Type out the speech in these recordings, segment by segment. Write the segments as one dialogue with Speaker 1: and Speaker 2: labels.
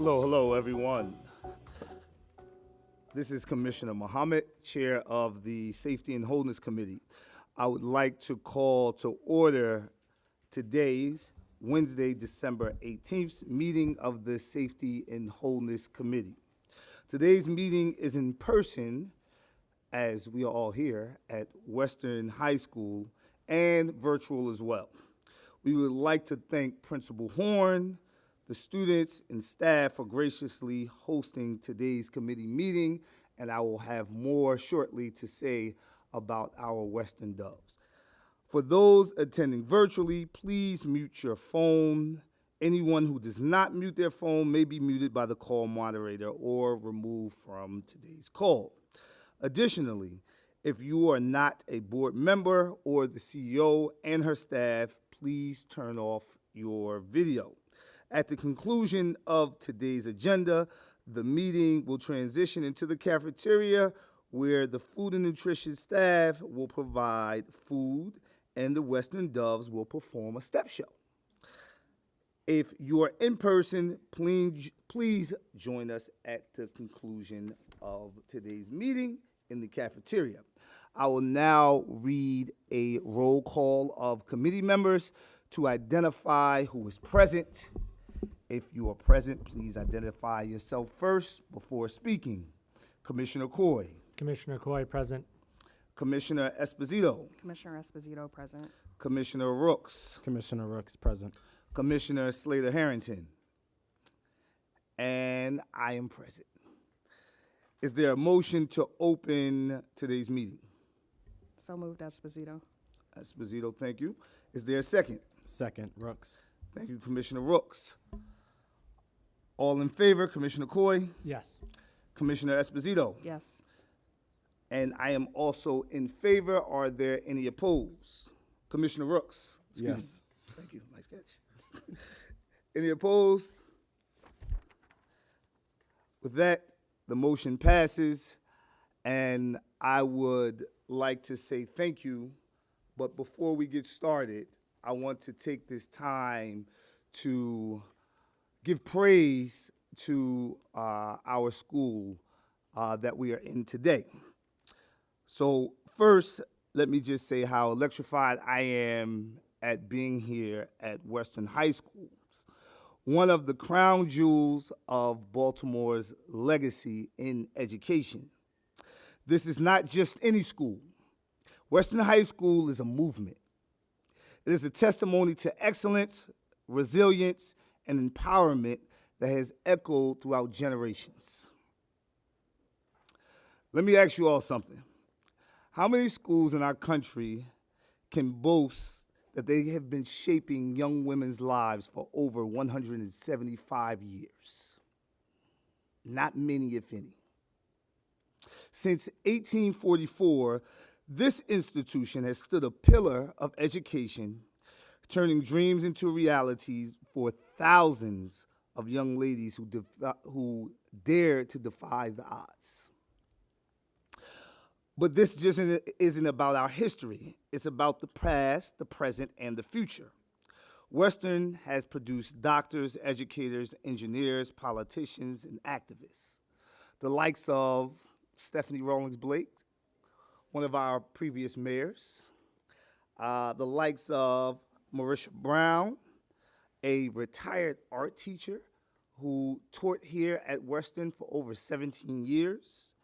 Speaker 1: Hello, everyone. This is Commissioner Muhammad, Chair of the Safety and Wholeness Committee. I would like to call to order today's Wednesday, December 18th meeting of the Safety and Wholeness Committee. Today's meeting is in person, as we are all here, at Western High School and virtual as well. We would like to thank Principal Horn, the students and staff for graciously hosting today's committee meeting, and I will have more shortly to say about our Western Doves. For those attending virtually, please mute your phone. Anyone who does not mute their phone may be muted by the call moderator or removed from today's call. Additionally, if you are not a board member or the CEO and her staff, please turn off your video. At the conclusion of today's agenda, the meeting will transition into the cafeteria where the food and nutrition staff will provide food and the Western Doves will perform a step show. If you are in person, please join us at the conclusion of today's meeting in the cafeteria. I will now read a roll call of committee members to identify who is present. If you are present, please identify yourself first before speaking. Commissioner Coy.
Speaker 2: Commissioner Coy, present.
Speaker 1: Commissioner Esposito.
Speaker 3: Commissioner Esposito, present.
Speaker 1: Commissioner Rooks.
Speaker 4: Commissioner Rooks, present.
Speaker 1: Commissioner Slater-Harrington. And I am present. Is there a motion to open today's meeting?
Speaker 3: So moved, Esposito.
Speaker 1: Esposito, thank you. Is there a second?
Speaker 4: Second, Rooks.
Speaker 1: Thank you, Commissioner Rooks. All in favor, Commissioner Coy,
Speaker 2: Yes.
Speaker 1: Commissioner Esposito,
Speaker 3: Yes.
Speaker 1: and I am also in favor. Are there any opposed? Commissioner Rooks? Excuse
Speaker 4: Yes.
Speaker 1: me. Thank you, nice catch. Any opposed? With that, the motion passes, and I would like to say thank you, but before we get started, I want to take this time to give praise to our school that we are in today. So first, let me just say how electrified I am at being here at Western High Schools, one of the crown jewels of Baltimore's legacy in education. This is not just any school. Western High School is a movement. It is a testimony to excellence, resilience, and empowerment that has echoed throughout generations. Let me ask you all something. How many schools in our country can boast that they have been shaping young women's lives for over 175 years? Not many, if any. Since 1844, this institution has stood a pillar of education, turning dreams into realities for thousands of young ladies who dare to defy the odds. But this just isn't about our history. It's about the past, the present, and the future. Western has produced doctors, educators, engineers, politicians, and activists. The likes of Stephanie Rawlings Blake, one of our previous mayors, the likes of Marisha Brown, a retired art teacher who taught here at Western for over 17 years,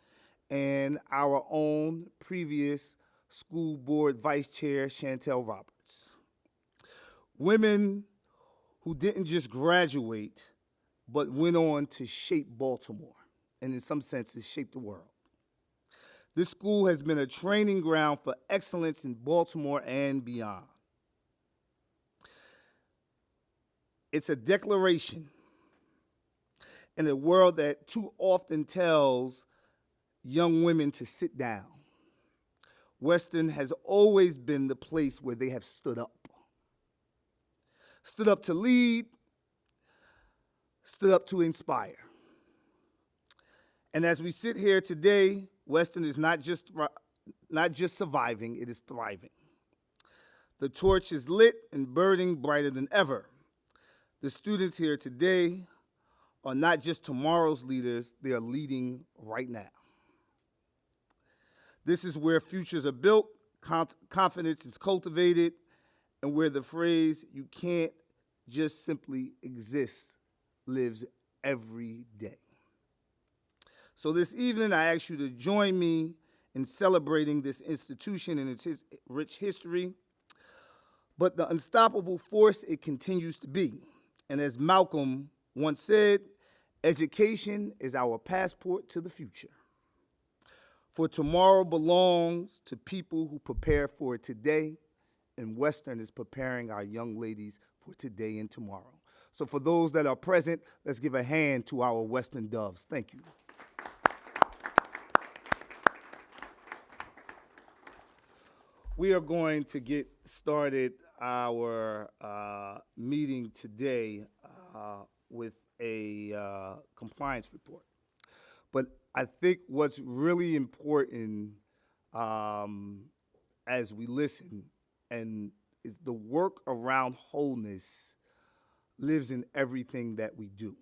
Speaker 1: and our own previous school board vice chair, Chantel Roberts. Women who didn't just graduate, but went on to shape Baltimore, and in some senses, shape the world. This school has been a training ground for excellence in Baltimore and beyond. It's a declaration in a world that too often tells young women to sit down. Western has always been the place where they have stood up to lead, stood up to inspire. And as we sit here today, Western is not just surviving, it is thriving. The torch is lit and burning brighter than ever. The students here today are not just tomorrow's leaders, they are leading right now. This is where futures are built, confidence is cultivated, and where the phrase, "you can't just simply exist," lives every day. So this evening, I ask you to join me in celebrating this institution and its rich history, but the unstoppable force it continues to be. And as Malcolm once said, education is our passport to the future. For tomorrow belongs to people who prepare for it today, and Western is preparing our young ladies for today and tomorrow. So for those that are present, let's give a hand to our Western Doves. Thank you. We are going to get started our meeting today with a compliance report. But I think what's really important as we listen and is the work around wholeness lives in everything that we do.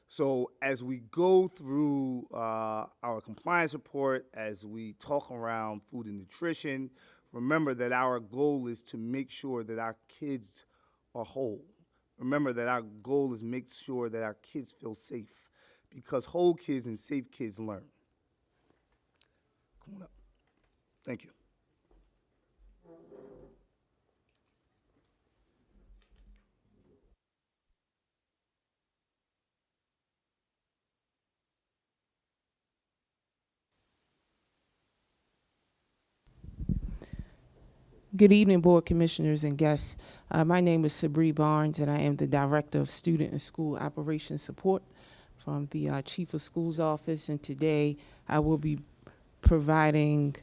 Speaker 1: So as we go through our compliance report, as we talk around food and nutrition, remember that our goal is to make sure that our kids are whole. Remember that our goal is make sure that our kids feel safe, because whole kids and safe kids learn. Come on up. Thank you.
Speaker 2: Good evening, Board Commissioners and guests. My name is Sabree Barnes, and I am the Director of Student and School Operations Support from the Chief of Schools Office. And today I will be providing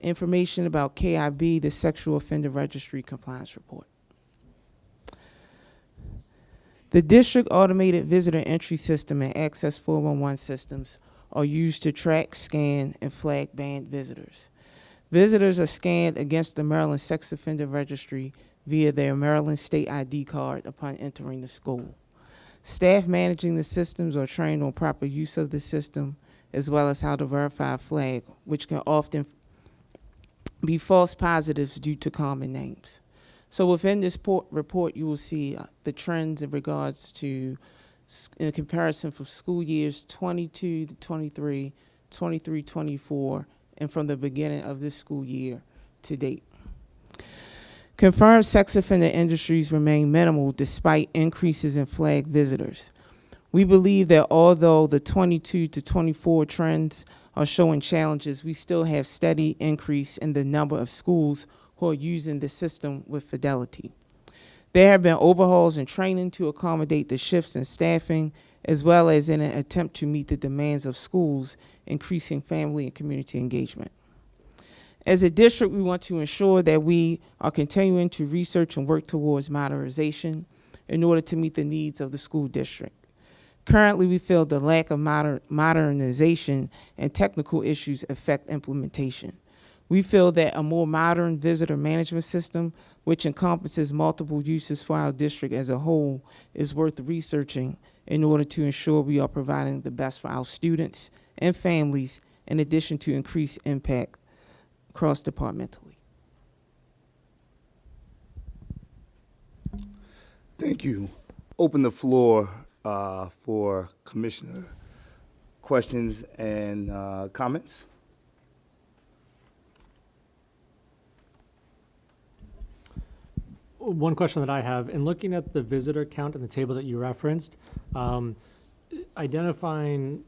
Speaker 2: information about KIB, the Sexual Offender Registry Compliance Report. The District Automated Visitor Entry System and Access 411 systems are used to track, scan, and flag banned visitors. Visitors are scanned against the Maryland Sex Offender Registry via their Maryland State ID card upon entering the school. Staff managing the systems are trained on proper use of the system, as well as how to verify a flag, which can often be false positives due to common names. So within this report, you will see the trends in regards to, in comparison from school years 22 to 23, 23, 24, and from the beginning of this school year to date. Confirmed sex offender industries remain minimal despite increases in flag visitors. We believe that although the 22 to 24 trends are showing challenges, we still have steady increase in the number of schools who are using the system with fidelity. There have been overhauls and training to accommodate the shifts in staffing, as well as in an attempt to meet the demands of schools, increasing family and community engagement. As a district, we want to ensure that we are continuing to research and work towards modernization in order to meet the needs of the school district. Currently, we feel the lack of modernization and technical issues affect implementation. We feel that a more modern visitor management system, which encompasses multiple uses for our district as a whole, is worth researching in order to ensure we are providing the best for our students and families, in addition to increased impact cross-departmentally.
Speaker 1: Thank you. Open the floor for Commissioner questions and comments.
Speaker 5: One question that I have, in looking at the visitor count in the table that you referenced, identifying,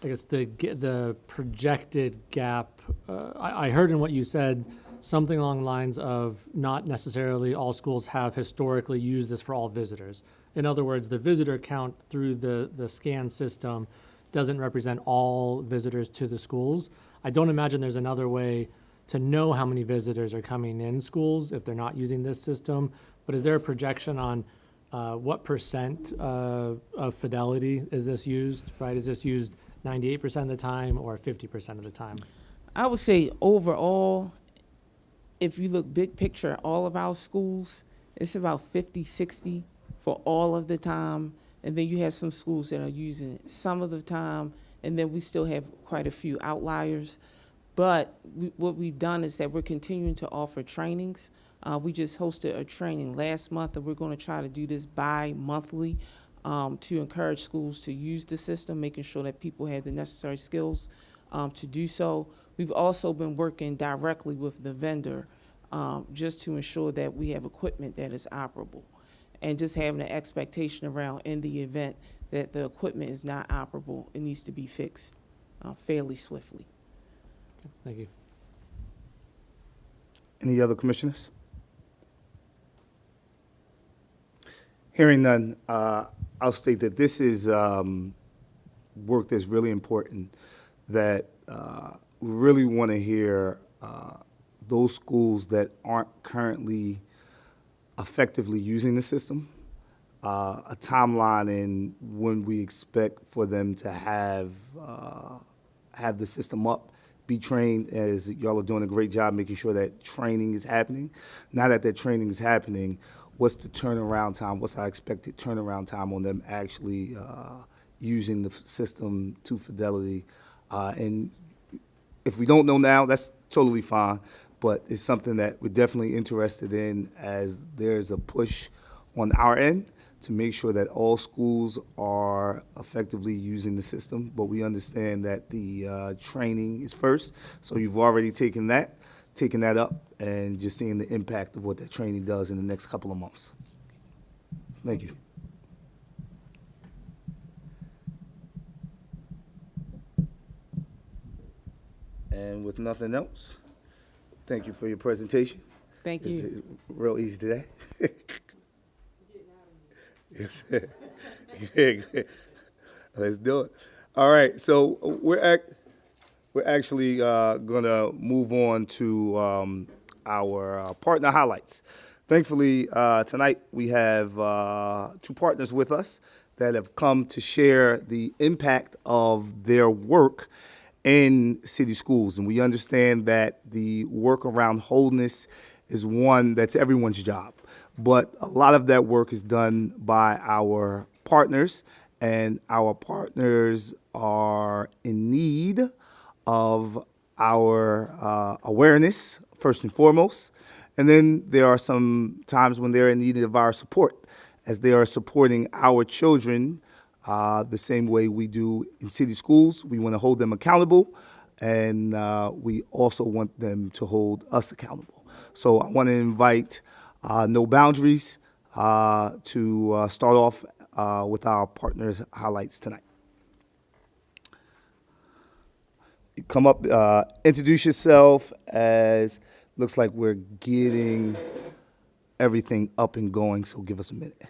Speaker 5: I guess, the projected gap, I heard in what you said something along the lines of not necessarily all schools have historically used this for all visitors. In other words, the visitor count through the scan system doesn't represent all visitors to the schools. I don't imagine there's another way to know how many visitors are coming in schools if they're not using this system. But is there a projection on what percent of fidelity is this used, right? Is this used 98% of the time or 50% of the time?
Speaker 2: I would say overall, if you look big picture at all of our schools, it's about 50, 60 for all of the time. And then you have some schools that are using it some of the time, and then we still have quite a few outliers. But what we've done is that we're continuing to offer trainings. We just hosted a training last month, and we're going to try to do this bi-monthly to encourage schools to use the system, making sure that people have the necessary skills to do so. We've also been working directly with the vendor just to ensure that we have equipment that is operable, and just having an expectation around in the event that the equipment is not operable, it needs to be fixed fairly swiftly.
Speaker 5: Thank you.
Speaker 1: Any other commissioners? Hearing none, I'll state that this is work that's really important, that we really want to hear those schools that aren't currently effectively using the system, a timeline in when we expect for them to have the system up, be trained, as y'all are doing a great job making sure that training is happening. Now that that training is happening, what's the turnaround time? What's our expected turnaround time on them actually using the system to fidelity? And if we don't know now, that's totally fine, but it's something that we're definitely interested in, as there's a push on our end to make sure that all schools are effectively using the system. But we understand that the training is first, so you've already taken that up, and just seeing the impact of what that training does in the next couple of months. Thank you. And with nothing else, thank you for your presentation.
Speaker 2: Thank you.
Speaker 1: Real easy today. Yes. Let's do it. All right, so we're actually gonna move on to our partner highlights. Thankfully, tonight we have two partners with us that have come to share the impact of their work in city schools. And we understand that the work around wholeness is one that's everyone's job. But a lot of that work is done by our partners, and our partners are in need of our awareness, first and foremost. And then there are some times when they're in need of our support, as they are supporting our children the same way we do in city schools. We want to hold them accountable, and we also want them to hold us accountable. So I want to invite No Boundaries to start off with our partners' highlights tonight. You come up, introduce yourself, as looks like we're getting everything up and going, so give us a minute.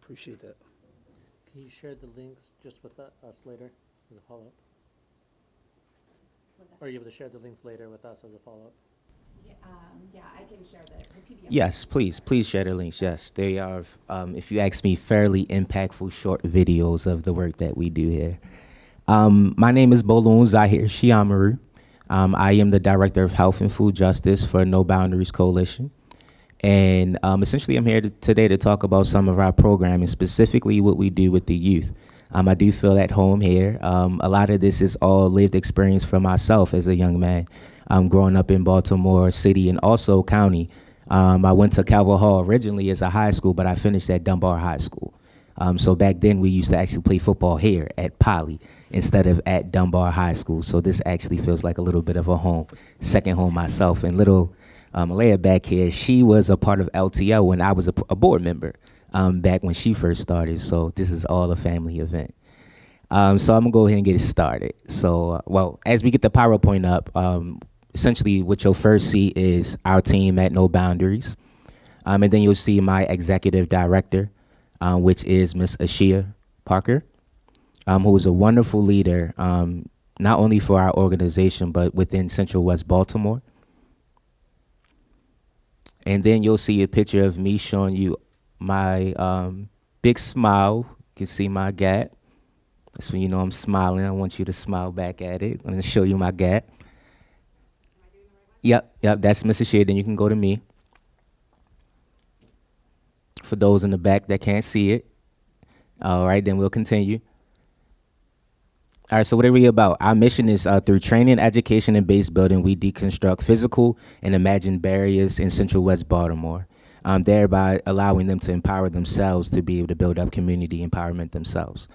Speaker 1: Appreciate that.
Speaker 5: Can you share the links just with us later as a follow-up? Or are you able to share the links later with us as a follow-up?
Speaker 6: Yeah, I can share the PDF.
Speaker 7: Yes, please share the links. Yes, they are, if you ask me, fairly impactful short videos of the work that we do here. My name is Bolun Zahir Shiamaru. I am the Director of Health and Food Justice for No Boundaries Coalition. And essentially, I'm here today to talk about some of our programming, specifically what we do with the youth. I do feel at home here. A lot of this is all lived experience for myself as a young man. Growing up in Baltimore City and also County. I went to Calvert Hall originally as a high school, but I finished at Dunbar High School. So back then, we used to actually play football here at Poly instead of at Dunbar High School. So this actually feels like a little bit of a home, second home myself. And little Malaya back here, she was a part of LTL when I was a board member back when she first started. So this is all a family event. So I'm gonna go ahead and get it started. So, well, as we get the PowerPoint up, essentially what you'll first see is our team at No Boundaries. And then you'll see my executive director, which is Miss Ashia Parker, who is a wonderful leader, not only for our organization, but within Central West Baltimore. And then you'll see a picture of me showing you my big smile. You can see my gap. That's when you know I'm smiling. I want you to smile back at it. I'm going to show you my gap. Yep, that's Mrs. Shear. Then you can go to me. For those in the back that can't see it. All right, then we'll continue. All right, so what are we about? Our mission is through training, education, and base building, we deconstruct physical and imagined barriers in Central West Baltimore, thereby allowing them to empower themselves to be able to build up community empowerment themselves.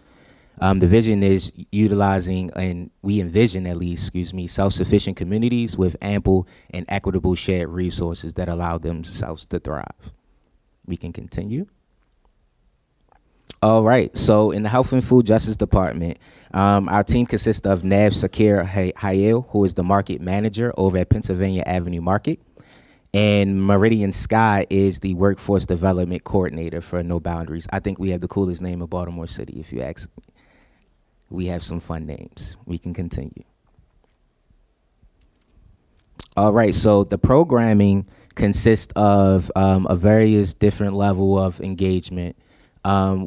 Speaker 7: The vision is utilizing, and we envision at least, self-sufficient communities with ample and equitable shared resources that allow themselves to thrive. We can continue. All right, so in the Health and Food Justice Department, our team consists of Nav Sakir Hayel, who is the market manager over at Pennsylvania Avenue Market, and Meridian Sky is the workforce development coordinator for No Boundaries. I think we have the coolest name in Baltimore City, if you ask me. We have some fun names. We can continue. All right, so the programming consists of a various different level of engagement.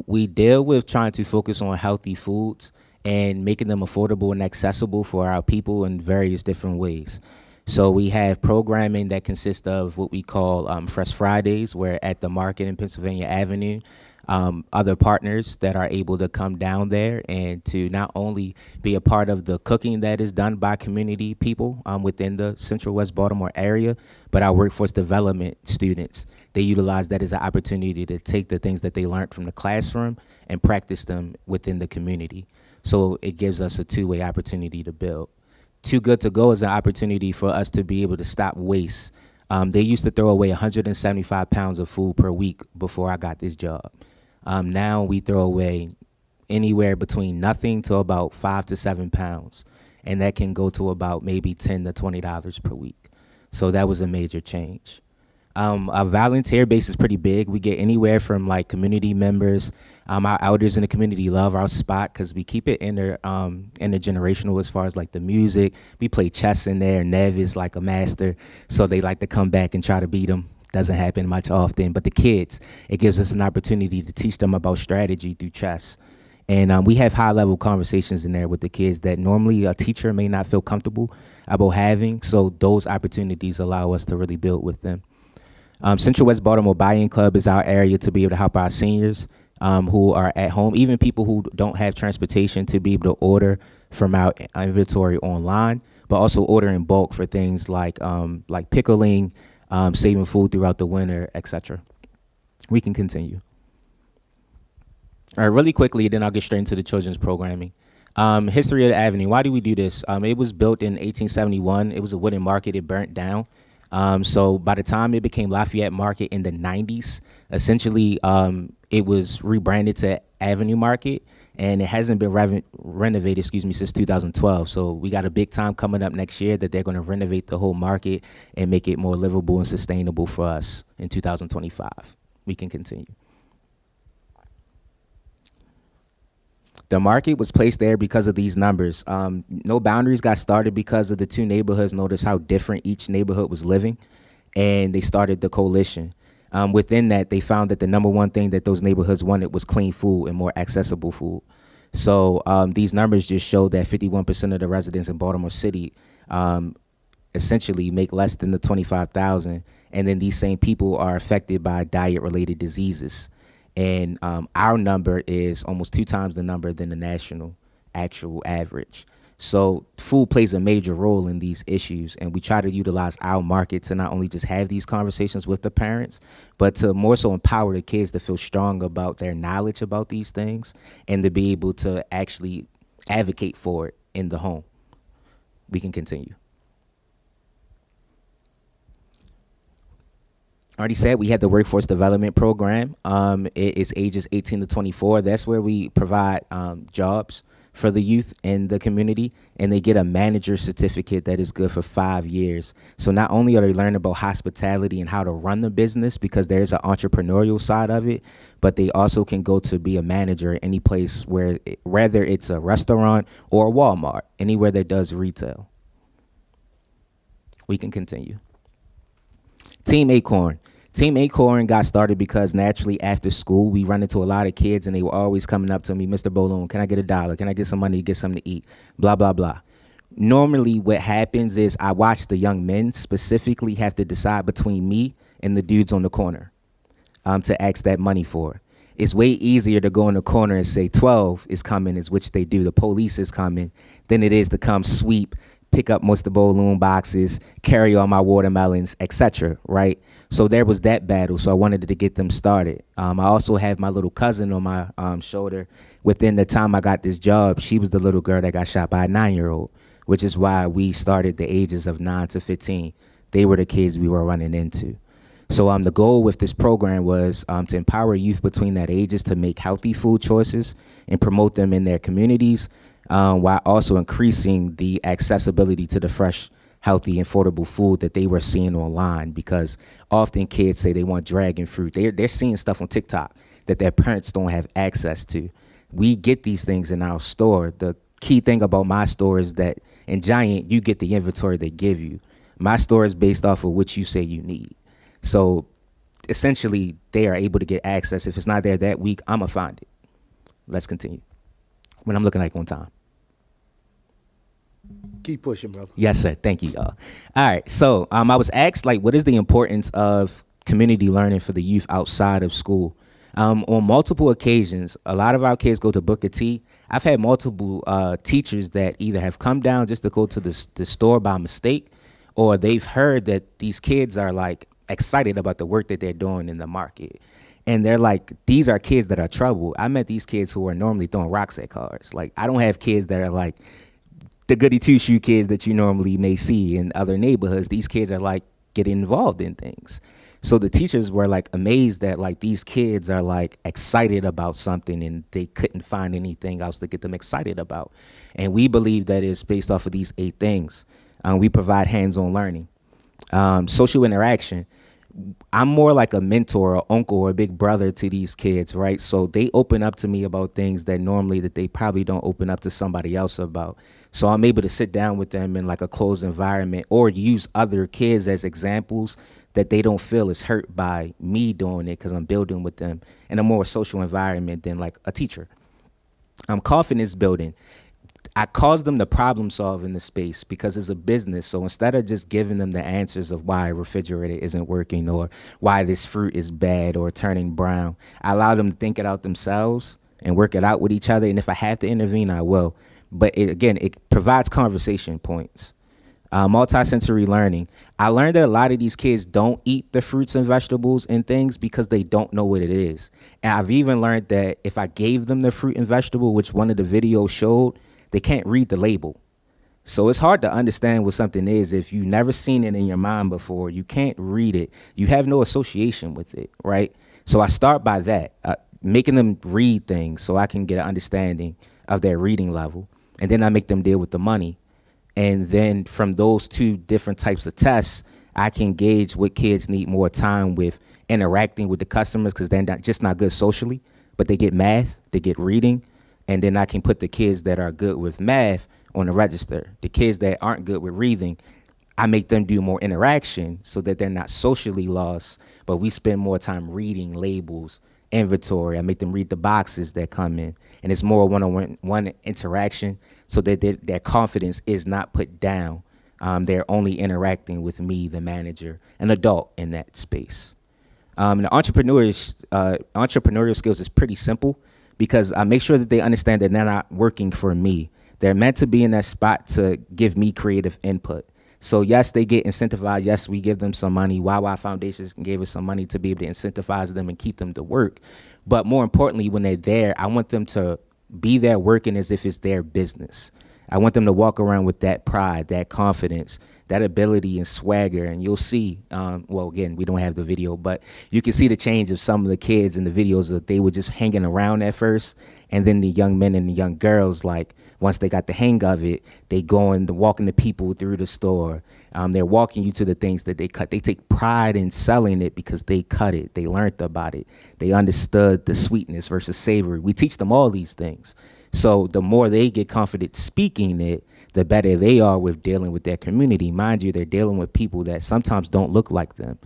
Speaker 7: We deal with trying to focus on healthy foods and making them affordable and accessible for our people in various different ways. So we have programming that consists of what we call Fresh Fridays, where at the market in Pennsylvania Avenue, other partners that are able to come down there and to not only be a part of the cooking that is done by community people within the Central West Baltimore area, but our workforce development students, they utilize that as an opportunity to take the things that they learned from the classroom and practice them within the community. So it gives us a two-way opportunity to build. Too Good to Go is an opportunity for us to be able to stop waste. They used to throw away 175 pounds of food per week before I got this job. Now we throw away anywhere between nothing to about 5 to 7 pounds, and that can go to about maybe $10 to $20 per week. So that was a major change. Our volunteer base is pretty big. We get anywhere from like community members. Our elders in the community love our spot because we keep it intergenerational as far as like the music. We play chess in there. Nev is like a master, so they like to come back and try to beat him. Doesn't happen much often, but the kids, it gives us an opportunity to teach them about strategy through chess. And we have high-level conversations in there with the kids that normally a teacher may not feel comfortable about having, so those opportunities allow us to really build with them. Central West Baltimore Buy-In Club is our area to be able to help our seniors who are at home, even people who don't have transportation, to be able to order from our inventory online, but also order in bulk for things like pickling, saving food throughout the winter, etc. We can continue. All right, really quickly, then I'll get straight into the children's programming. History of the Avenue. Why do we do this? It was built in 1871. It was a wooden market. It burnt down. So by the time it became Lafayette Market in the 90s, essentially it was rebranded to Avenue Market, and it hasn't been renovated, since 2012. So we got a big time coming up next year that they're going to renovate the whole market and make it more livable and sustainable for us in 2025. We can continue. The market was placed there because of these numbers. No Boundaries got started because of the two neighborhoods noticed how different each neighborhood was living, and they started the coalition. Within that, they found that the number one thing that those neighborhoods wanted was clean food and more accessible food. So these numbers just show that 51% of the residents in Baltimore City essentially make less than the $25,000, and then these same people are affected by diet-related diseases. And our number is almost 2 times the number than the national actual average. So food plays a major role in these issues, and we try to utilize our market to not only just have these conversations with the parents, but to more so empower the kids to feel strong about their knowledge about these things and to be able to actually advocate for it in the home. We can continue. Already said we had the workforce development program. It is ages 18 to 24. That's where we provide jobs for the youth in the community, and they get a manager certificate that is good for 5 years. So not only are they learning about hospitality and how to run the business, because there's an entrepreneurial side of it, but they also can go to be a manager at any place where, whether it's a restaurant or a Walmart, anywhere that does retail. We can continue. Team Acorn. Team Acorn got started because naturally after school, we run into a lot of kids and they were always coming up to me, Mr. Boloon, can I get $1? Can I get some money to get something to eat? Blah, blah, blah. Normally what happens is I watch the young men specifically have to decide between me and the dudes on the corner to ask that money for. It's way easier to go in the corner and say 12 is coming, is which they do, the police is coming, than it is to come sweep, pick up most of the balloon boxes, carry all my watermelons, etc., right? So there was that battle, so I wanted to get them started. I also have my little cousin on my shoulder. Within the time I got this job, she was the little girl that got shot by a 9-year-old, which is why we started the ages of 9 to 15. They were the kids we were running into. So the goal with this program was to empower youth between that ages to make healthy food choices and promote them in their communities, while also increasing the accessibility to the fresh, healthy, affordable food that they were seeing online, because often kids say they want dragon fruit. They're seeing stuff on TikTok that their parents don't have access to. We get these things in our store. The key thing about my store is that in Giant, you get the inventory they give you. My store is based off of what you say you need. So essentially, they are able to get access. If it's not there that week, I'm going to find it. Let's continue. When I'm looking like on time.
Speaker 1: Keep pushing, brother.
Speaker 7: Yes, sir. Thank you, y'all. All right. So I was asked, like, what is the importance of community learning for the youth outside of school? On multiple occasions, a lot of our kids go to Booker T. I've had multiple teachers that either have come down just to go to the store by mistake, or they've heard that these kids are, like, excited about the work that they're doing in the market. And they're like, these are kids that are trouble. I met these kids who are normally throwing rocks at cars. Like, I don't have kids that are like the goody two-shoe kids that you normally may see in other neighborhoods. These kids are like getting involved in things. So the teachers were like amazed that like these kids are like excited about something and they couldn't find anything else to get them excited about. And we believe that it's based off of these 8 things. We provide hands-on learning, social interaction. I'm more like a mentor or uncle or a big brother to these kids, right? So they open up to me about things that normally that they probably don't open up to somebody else about. So I'm able to sit down with them in like a closed environment or use other kids as examples that they don't feel is hurt by me doing it, because I'm building with them in a more social environment than like a teacher. Confidence building. I cause them to problem solve in the space because it's a business. So instead of just giving them the answers of why a refrigerator isn't working or why this fruit is bad or turning brown, I allow them to think it out themselves and work it out with each other. And if I have to intervene, I will. But it provides conversation points. Multisensory learning. I learned that a lot of these kids don't eat the fruits and vegetables and things because they don't know what it is. And I've even learned that if I gave them the fruit and vegetable, which one of the videos showed, they can't read the label. So it's hard to understand what something is if you've never seen it in your mind before. You can't read it. You have no association with it, right? So I start by that, making them read things so I can get an understanding of their reading level. And then I make them deal with the money. And then from those 2 different types of tests, I can gauge what kids need more time with interacting with the customers because they're not good socially, but they get math, they get reading. And then I can put the kids that are good with math on the register. The kids that aren't good with reading, I make them do more interaction so that they're not socially lost, but we spend more time reading labels, inventory. I make them read the boxes that come in. And it's more one-on-one interaction so that their confidence is not put down. They're only interacting with me, the manager, an adult in that space. The entrepreneurial skills is pretty simple, because I make sure that they understand that they're not working for me. They're meant to be in that spot to give me creative input. So yes, they get incentivized. Yes, we give them some money. YY Foundations gave us some money to be able to incentivize them and keep them to work. But more importantly, when they're there, I want them to be there working as if it's their business. I want them to walk around with that pride, that confidence, that ability and swagger. And you'll see, well, again, we don't have the video, but you can see the change of some of the kids in the videos that they were just hanging around at first. And then the young men and the young girls, like, once they got the hang of it, they go and walking the people through the store. They're walking you to the things that they cut. They take pride in selling it because they cut it. They learned about it. They understood the sweetness versus savory. We teach them all these things. So the more they get confident speaking it, the better they are with dealing with their community. Mind you, they're dealing with people that sometimes don't look like them.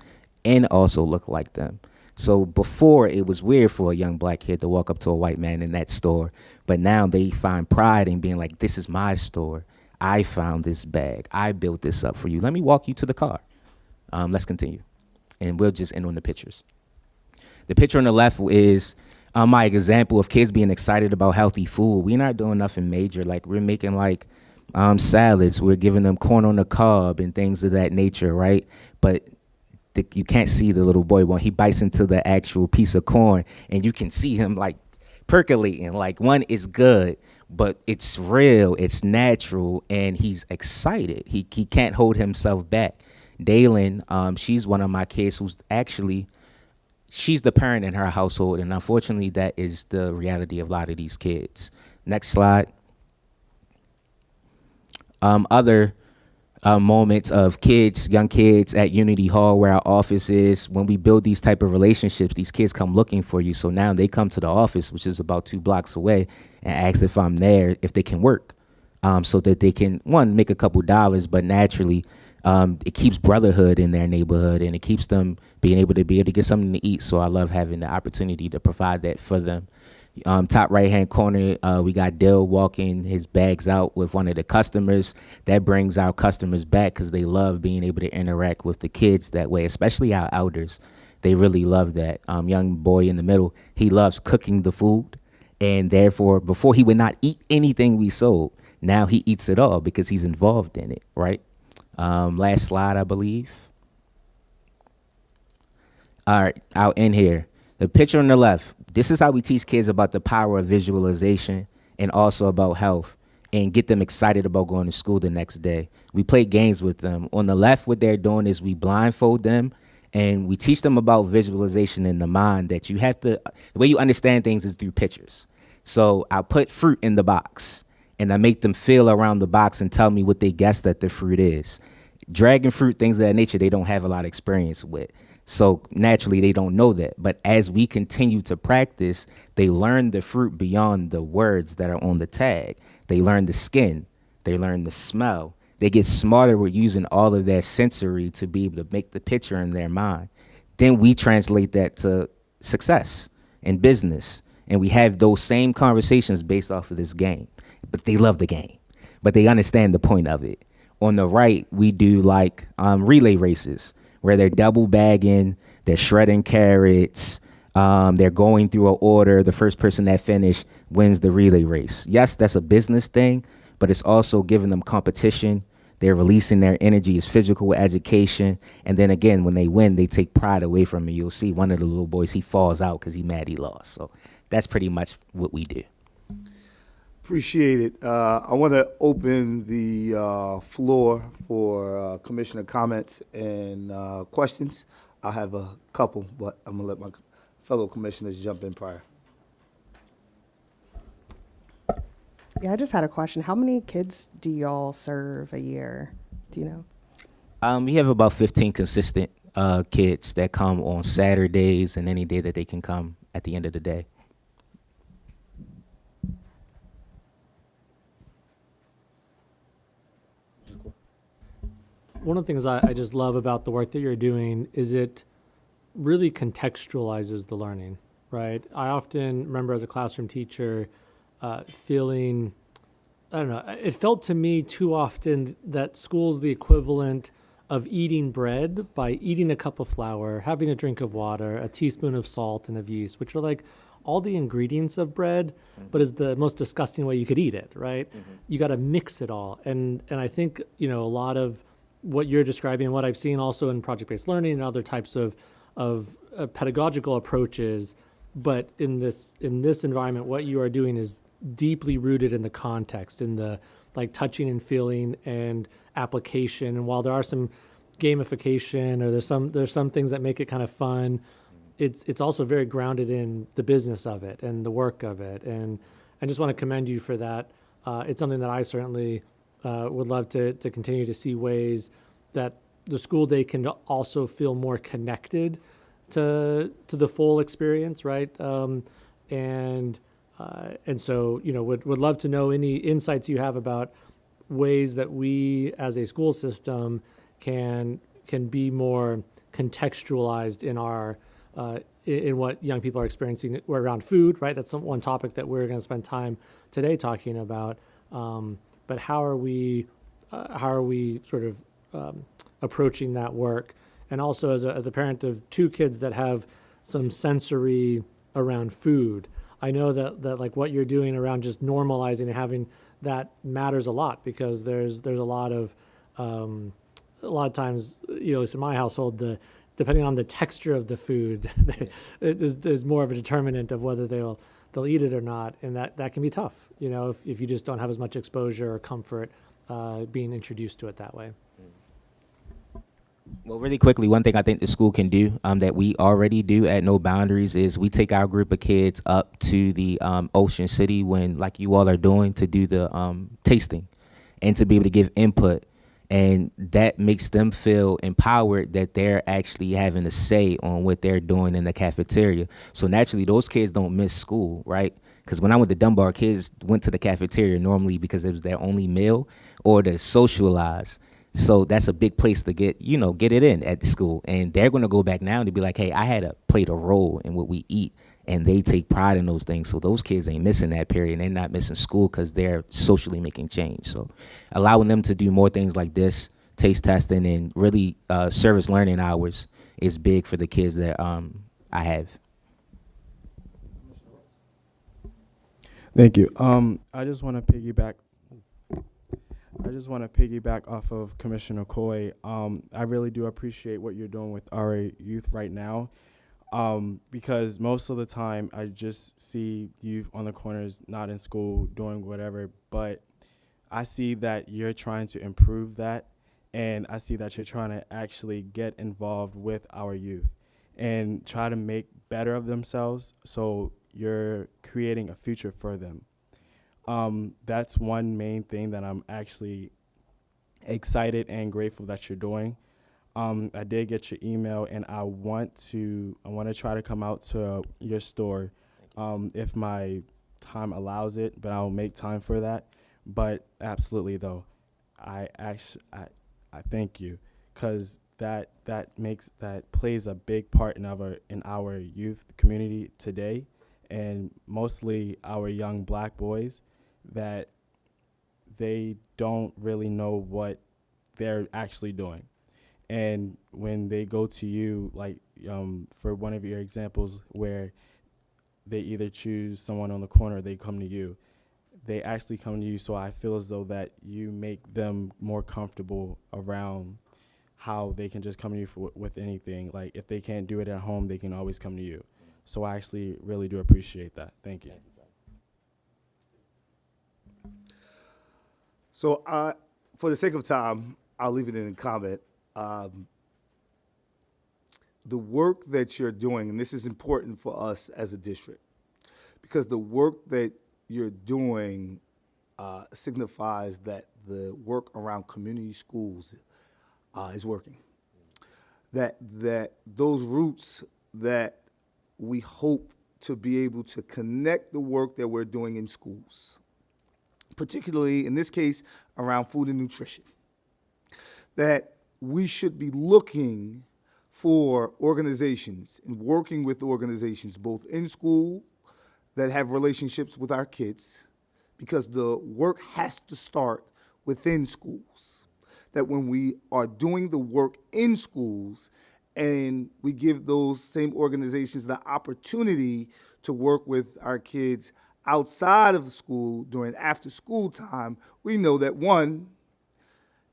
Speaker 7: and also look like them. So before, it was weird for a young black kid to walk up to a white man in that store, but now they find pride in being like, this is my store. I found this bag. I built this up for you. Let me walk you to the car. Let's continue. And we'll just end on the pictures. The picture on the left is my example of kids being excited about healthy food. We're not doing nothing major. Like, we're making like salads. We're giving them corn on the cob and things of that nature, right? But you can't see the little boy when he bites into the actual piece of corn, and you can see him like percolating. Like, one is good, but it's real, it's natural, and he's excited. He can't hold himself back. Dalen, she's one of my kids who's actually, she's the parent in her household, and unfortunately that is the reality of a lot of these kids. Next slide. Other moments of kids, young kids at Unity Hall, where our office is. When we build these type of relationships, these kids come looking for you. So now they come to the office, which is about 2 blocks away, and ask if I'm there, if they can work, so that they can, one, make a couple dollars, but naturally, it keeps brotherhood in their neighborhood, and it keeps them being able to get something to eat. So I love having the opportunity to provide that for them. Top right-hand corner, we got Dill walking his bags out with one of the customers. That brings our customers back because they love being able to interact with the kids that way, especially our elders. They really love that. Young boy in the middle, he loves cooking the food, and therefore, before he would not eat anything we sold. Now he eats it all because he's involved in it, right? Last slide, I believe. All right, I'll end here. The picture on the left, this is how we teach kids about the power of visualization and also about health, and get them excited about going to school the next day. We play games with them. On the left, what they're doing is we blindfold them, and we teach them about visualization in the mind, that you have to, the way you understand things is through pictures. So I put fruit in the box, and I make them feel around the box and tell me what they guess that the fruit is. Dragon fruit, things of that nature, they don't have a lot of experience with. So naturally, they don't know that. But as we continue to practice, they learn the fruit beyond the words that are on the tag. They learn the skin. They learn the smell. They get smarter with using all of their sensory to be able to make the picture in their mind. Then we translate that to success in business. And we have those same conversations based off of this game. But they love the game. But they understand the point of it. On the right, we do like relay races, where they're double bagging, they're shredding carrots, they're going through an order. The first person that finished wins the relay race. Yes, that's a business thing, but it's also giving them competition. They're releasing their energy, it's physical education. And then again, when they win, they take pride away from it. You'll see one of the little boys, he falls out because he's mad he lost. So that's pretty much what we do.
Speaker 1: Appreciate it. I want to open the floor for commissioner comments and questions. I have a couple, but I'm going to let my fellow commissioners jump in prior.
Speaker 3: Yeah, I just had a question. How many kids do y'all serve a year? Do you know?
Speaker 7: We have about 15 consistent kids that come on Saturdays and any day that they can come at the end of the day.
Speaker 5: One of the things I just love about the work that you're doing is it really contextualizes the learning, right? I often remember as a classroom teacher feeling, I don't know, it felt to me too often that school's the equivalent of eating bread by eating a cup of flour, having a drink of water, a teaspoon of salt, and of yeast, which are like all the ingredients of bread, but is the most disgusting way you could eat it, right? You got to mix it all. And I think, you know, a lot of what you're describing and what I've seen also in project-based learning and other types of pedagogical approaches, but in this environment, what you are doing is deeply rooted in the context, in the like touching and feeling and application. And while there are some gamification or there's some things that make it kind of fun, it's also very grounded in the business of it and the work of it. And I just want to commend you for that. It's something that I certainly would love to continue to see ways that the school day can also feel more connected to the full experience, right? And so, you know, would love to know any insights you have about ways that we as a school system can be more contextualized in our in what young people are experiencing around food, right? That's one topic that we're going to spend time today talking about. But how are we sort of approaching that work? And also, as a parent of two kids that have some sensory around food, I know that like what you're doing around just normalizing and having that matters a lot, because there's a lot of times, you know, at least in my household, depending on the texture of the food, is more of a determinant of whether they'll eat it or not, and that can be tough, you know, if you just don't have as much exposure or comfort being introduced to it that way.
Speaker 7: Well, really quickly, one thing I think the school can do that we already do at No Boundaries is we take our group of kids up to the Ocean City when, like you all are doing, to do the tasting and to be able to give input. And that makes them feel empowered that they're actually having a say on what they're doing in the cafeteria. So naturally, those kids don't miss school, right? Because when I went to Dunbar, kids went to the cafeteria normally because it was their only meal or to socialize. So that's a big place to get it in at the school. And they're going to go back now to be like, hey, I had played a role in what we eat. And they take pride in those things. So those kids ain't missing that period. They're not missing school because they're socially making change. So allowing them to do more things like this, taste testing, and really service learning hours is big for the kids that I have.
Speaker 4: Thank you. I just want to piggyback off of Commissioner Coy. I really do appreciate what you're doing with our youth right now. Because most of the time I just see youth on the corners, not in school, doing whatever, but I see that you're trying to improve that, and I see that you're trying to actually get involved with our youth and try to make better of themselves, so you're creating a future for them. That's one main thing that I'm actually excited and grateful that you're doing. I did get your email, and I want to try to come out to your store if my time allows it, but I'll make time for that. But absolutely, though, I thank you, because that plays a big part in our youth community today, and mostly our young Black boys, that they don't really know what they're actually doing. And when they go to you, like for one of your examples where they either choose someone on the corner or they come to you, they actually come to you. So I feel as though that you make them more comfortable around how they can just come to you with anything. Like if they can't do it at home, they can always come to you. So I actually really do appreciate that. Thank you.
Speaker 1: So for the sake of time, I'll leave it in a comment. The work that you're doing, and this is important for us as a district, because the work that you're doing signifies that the work around community schools is working. That those roots that we hope to be able to connect the work that we're doing in schools, particularly in this case around food and nutrition, that we should be looking for organizations and working with organizations both in school that have relationships with our kids, because the work has to start within schools. That when we are doing the work in schools and we give those same organizations the opportunity to work with our kids outside of the school during after school time, we know that one,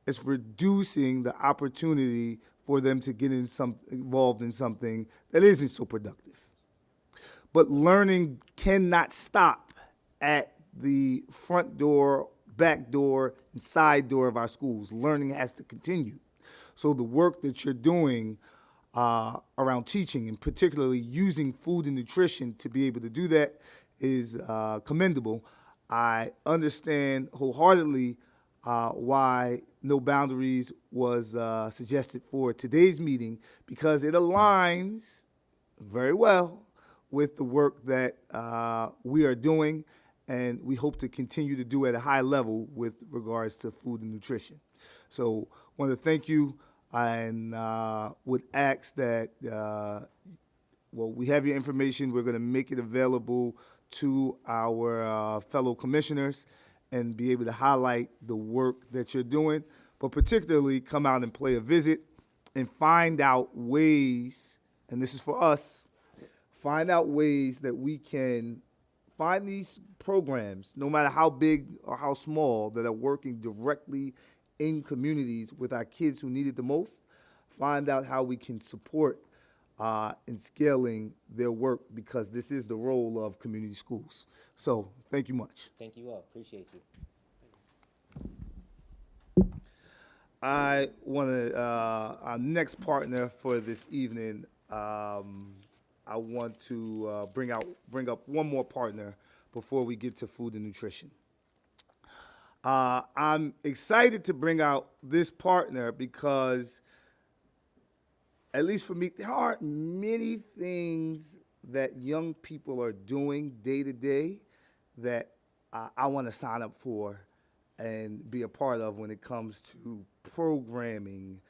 Speaker 1: it's reducing the opportunity for them to get involved in something that isn't so productive. But learning cannot stop at the front door, back door, and side door of our schools. Learning has to continue. So the work that you're doing around teaching, and particularly using food and nutrition to be able to do that, is commendable. I understand wholeheartedly why No Boundaries was suggested for today's meeting, because it aligns very well with the work that we are doing, and we hope to continue to do at a high level with regards to food and nutrition. So I want to thank you and would ask that, we have your information. We're going to make it available to our fellow commissioners and be able to highlight the work that you're doing, but particularly come out and play a visit and find out ways, and this is for us, find out ways that we can find these programs, no matter how big or how small, that are working directly in communities with our kids who need it the most. Find out how we can support in scaling their work, because this is the role of community schools. So thank you much.
Speaker 7: Thank you all. Appreciate you.
Speaker 1: I want to, our next partner for this evening, I want to bring up one more partner before we get to food and nutrition. I'm excited to bring out this partner because, at least for me, there aren't many things that young people are doing day to day that I want to sign up for and be a part of when it comes to programming.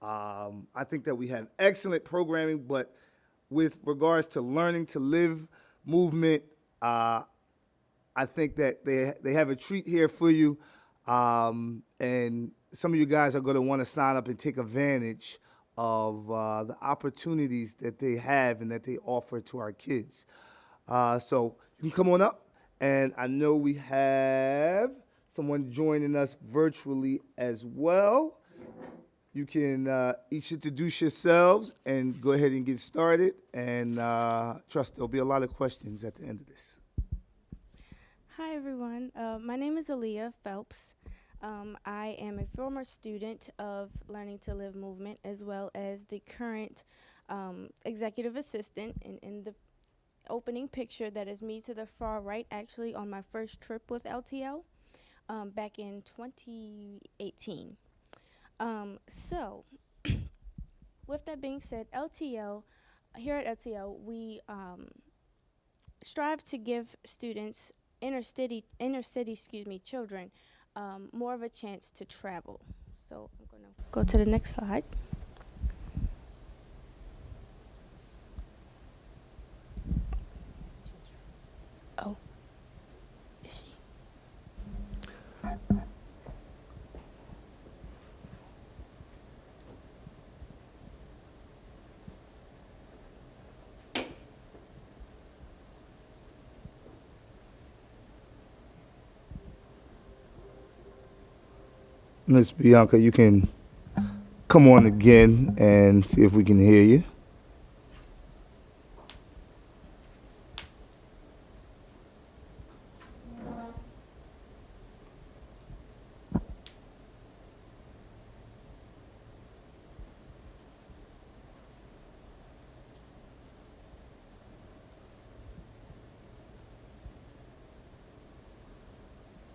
Speaker 1: I think that we have excellent programming, but with regards to learning to live movement, I think that they have a treat here for you, and some of you guys are going to want to sign up and take advantage of the opportunities that they have and that they offer to our kids. So you can come on up, and I know we have someone joining us virtually as well. You can each introduce yourselves and go ahead and get started, and trust there'll be a lot of questions at the end of this.
Speaker 8: Hi, everyone. My name is Aaliyah Phelps. I am a former student of Learning to Live movement, as well as the current executive assistant. And in the opening picture, that is me to the far right, actually on my first trip with LTL back in 2018. So, with that being said, here at LTL, we strive to give students, inner city, children, more of a chance to travel. So I'm going to go to the next slide. Oh, is she?
Speaker 1: Miss Bianca, you can come on again and see if we can hear you.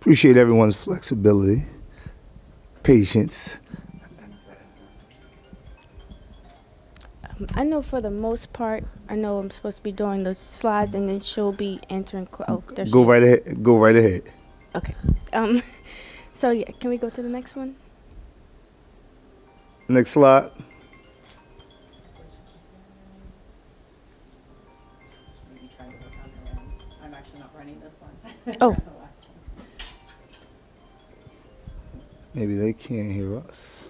Speaker 1: Appreciate everyone's flexibility, patience.
Speaker 8: I know for the most part, I know I'm supposed to be doing the slides, and then she'll be answering. There she
Speaker 1: Go
Speaker 8: is.
Speaker 1: right ahead. Go right ahead.
Speaker 8: Okay. So yeah, can we go to the next one?
Speaker 1: Next slide.
Speaker 6: Maybe try to go down the end. I'm actually not running this one.
Speaker 8: Oh.
Speaker 6: That's the last one.
Speaker 1: Maybe they can't hear us.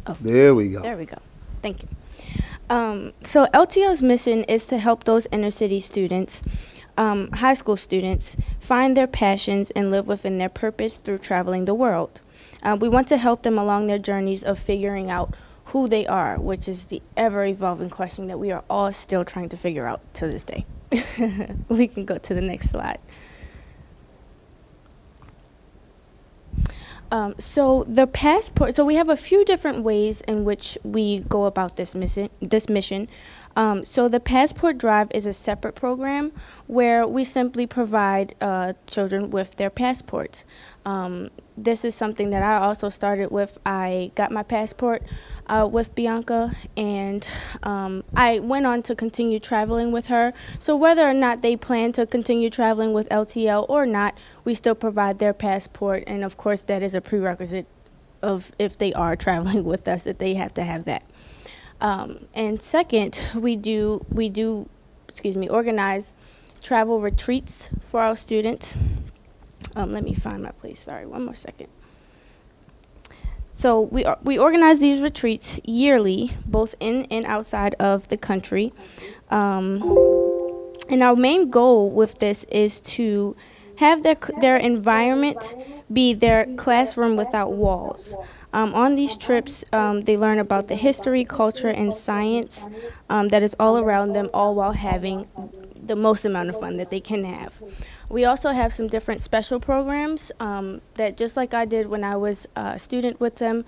Speaker 8: Oh.
Speaker 1: There we go.
Speaker 8: There we go. Thank you. So LTL's mission is to help those inner city students, high school students, find their passions and live within their purpose through traveling the world. We want to help them along their journeys of figuring out who they are, which is the ever-evolving question that we are all still trying to figure out to this day. We can go to the next slide. So the passport. So we have a few different ways in which we go about this mission. So the Passport Drive is a separate program where we simply provide children with their passports. this is something that I also started with. I got my passport with Bianca, and I went on to continue traveling with her. So whether or not they plan to continue traveling with LTL or not, we still provide their passport, and of course that is a prerequisite of if they are traveling with us, that they have to have that. And second, we do organize travel retreats for our students. Let me find my place. Sorry, one more second. So we organize these retreats yearly, both in and outside of the country. And our main goal with this is to have their environment be their classroom without walls. On these trips, they learn about the history, culture, and science that is all around them, all while having the most amount of fun that they can have. We also have some different special programs that, just like I did when I was a student with them,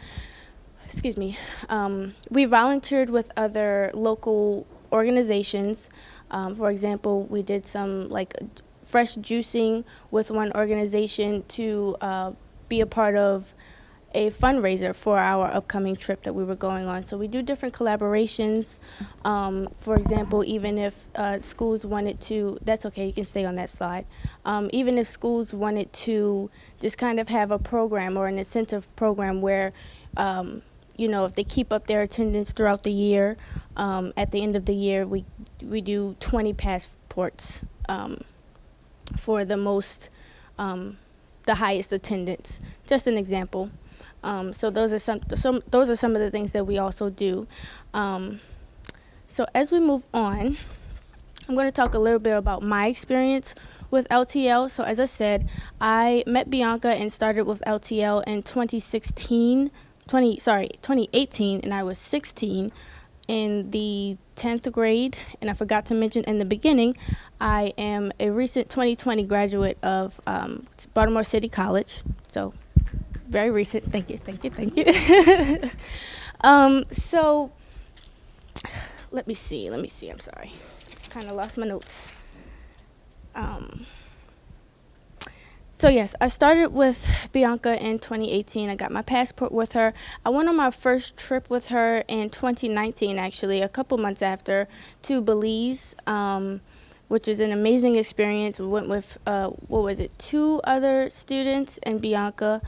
Speaker 8: we volunteered with other local organizations. For example, we did some like fresh juicing with one organization to be a part of a fundraiser for our upcoming trip that we were going on. So we do different collaborations. For example, even if schools wanted to, that's okay, you can stay on that slide. Even if schools wanted to just kind of have a program or an incentive program where, if they keep up their attendance throughout the year, at the end of the year, we do 20 passports for the highest attendance. Just an example. So those are some of the things that we also do. So as we move on, I'm going to talk a little bit about my experience with LTL. So as I said, I met Bianca and started with LTL in 2018, and I was 16 in the 10th grade. And I forgot to mention in the beginning, I am a recent 2020 graduate of Baltimore City College. So very recent. Thank you. So let me see. I'm sorry. Kind of lost my notes. So yes, I started with Bianca in 2018. I got my passport with her. I went on my first trip with her in 2019, actually, a couple months after, to Belize, which was an amazing experience. We went with, 2 other students and Bianca.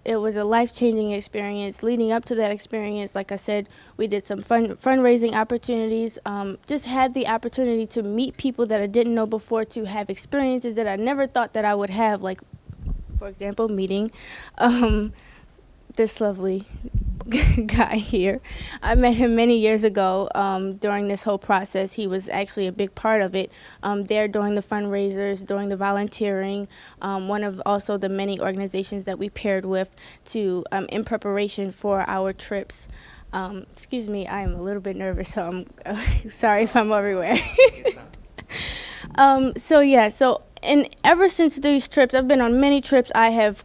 Speaker 8: It was a life-changing experience. Leading up to that experience, like I said, we did some fundraising opportunities, just had the opportunity to meet people that I didn't know before, to have experiences that I never thought that I would have, like, for example, meeting this lovely guy here. I met him many years ago during this whole process. He was actually a big part of it, there during the fundraisers, during the volunteering, one of also the many organizations that we paired with to in preparation for our trips. Excuse me, I am a little bit nervous, so I'm sorry if I'm everywhere. And ever since these trips, I've been on many trips. I have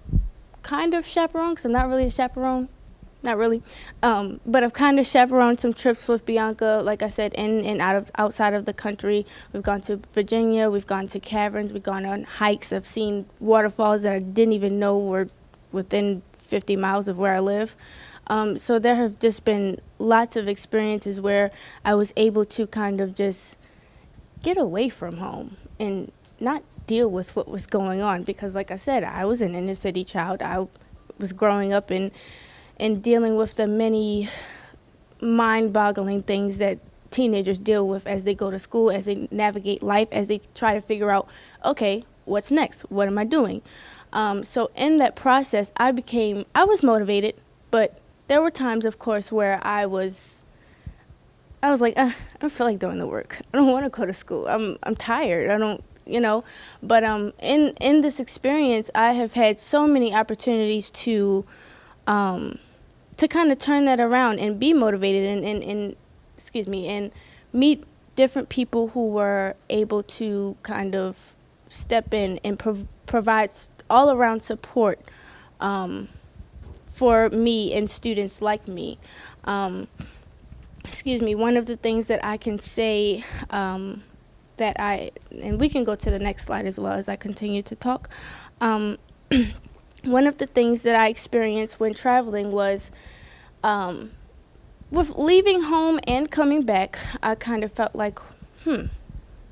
Speaker 8: kind of chaperoned, because I'm not really a chaperone. Not really, but I've kind of chaperoned some trips with Bianca, like I said, in and outside of the country. We've gone to Virginia, we've gone to caverns, we've gone on hikes. I've seen waterfalls that I didn't even know were within 50 miles of where I live. So there have just been lots of experiences where I was able to kind of just get away from home and not deal with what was going on, because like I said, I was an inner city child. I was growing up and dealing with the many mind-boggling things that teenagers deal with as they go to school, as they navigate life, as they try to figure out, okay, what's next? What am I doing? So in that process, I was motivated, but there were times, of course, where I was like, I don't feel like doing the work. I don't want to go to school. I'm tired. I don't, But in this experience, I have had so many opportunities to kind of turn that around and be motivated and meet different people who were able to kind of step in and provide all around support for me and students like me. One of the things that I can say and we can go to the next slide as well as I continue to talk. one of the things that I experienced when traveling was, with leaving home and coming back, I kind of felt like,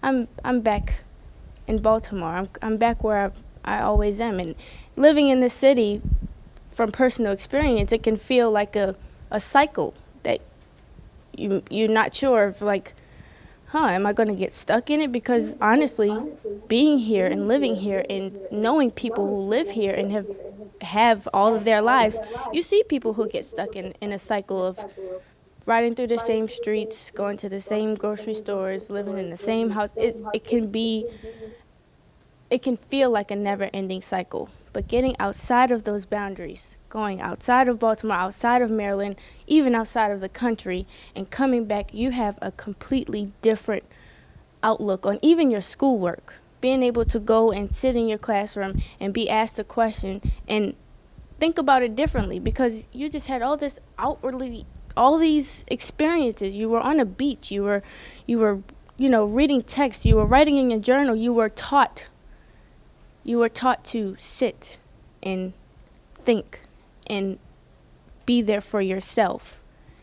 Speaker 8: I'm back in Baltimore. I'm back where I always am. And living in the city, from personal experience, it can feel like a cycle that you're not sure of, like, am I going to get stuck in it? Because honestly, being here and living here and knowing people who live here and have all of their lives, you see people who get stuck in a cycle of riding through the same streets, going to the same grocery stores, living in the same house. It can feel like a never-ending cycle. But getting outside of those boundaries, going outside of Baltimore, outside of Maryland, even outside of the country, and coming back, you have a completely different outlook on even your schoolwork. Being able to go and sit in your classroom and be asked a question and think about it differently, because you just had all these experiences. You were on a beach, you were reading text, you were writing in your journal, you were taught to sit and think and be there for yourself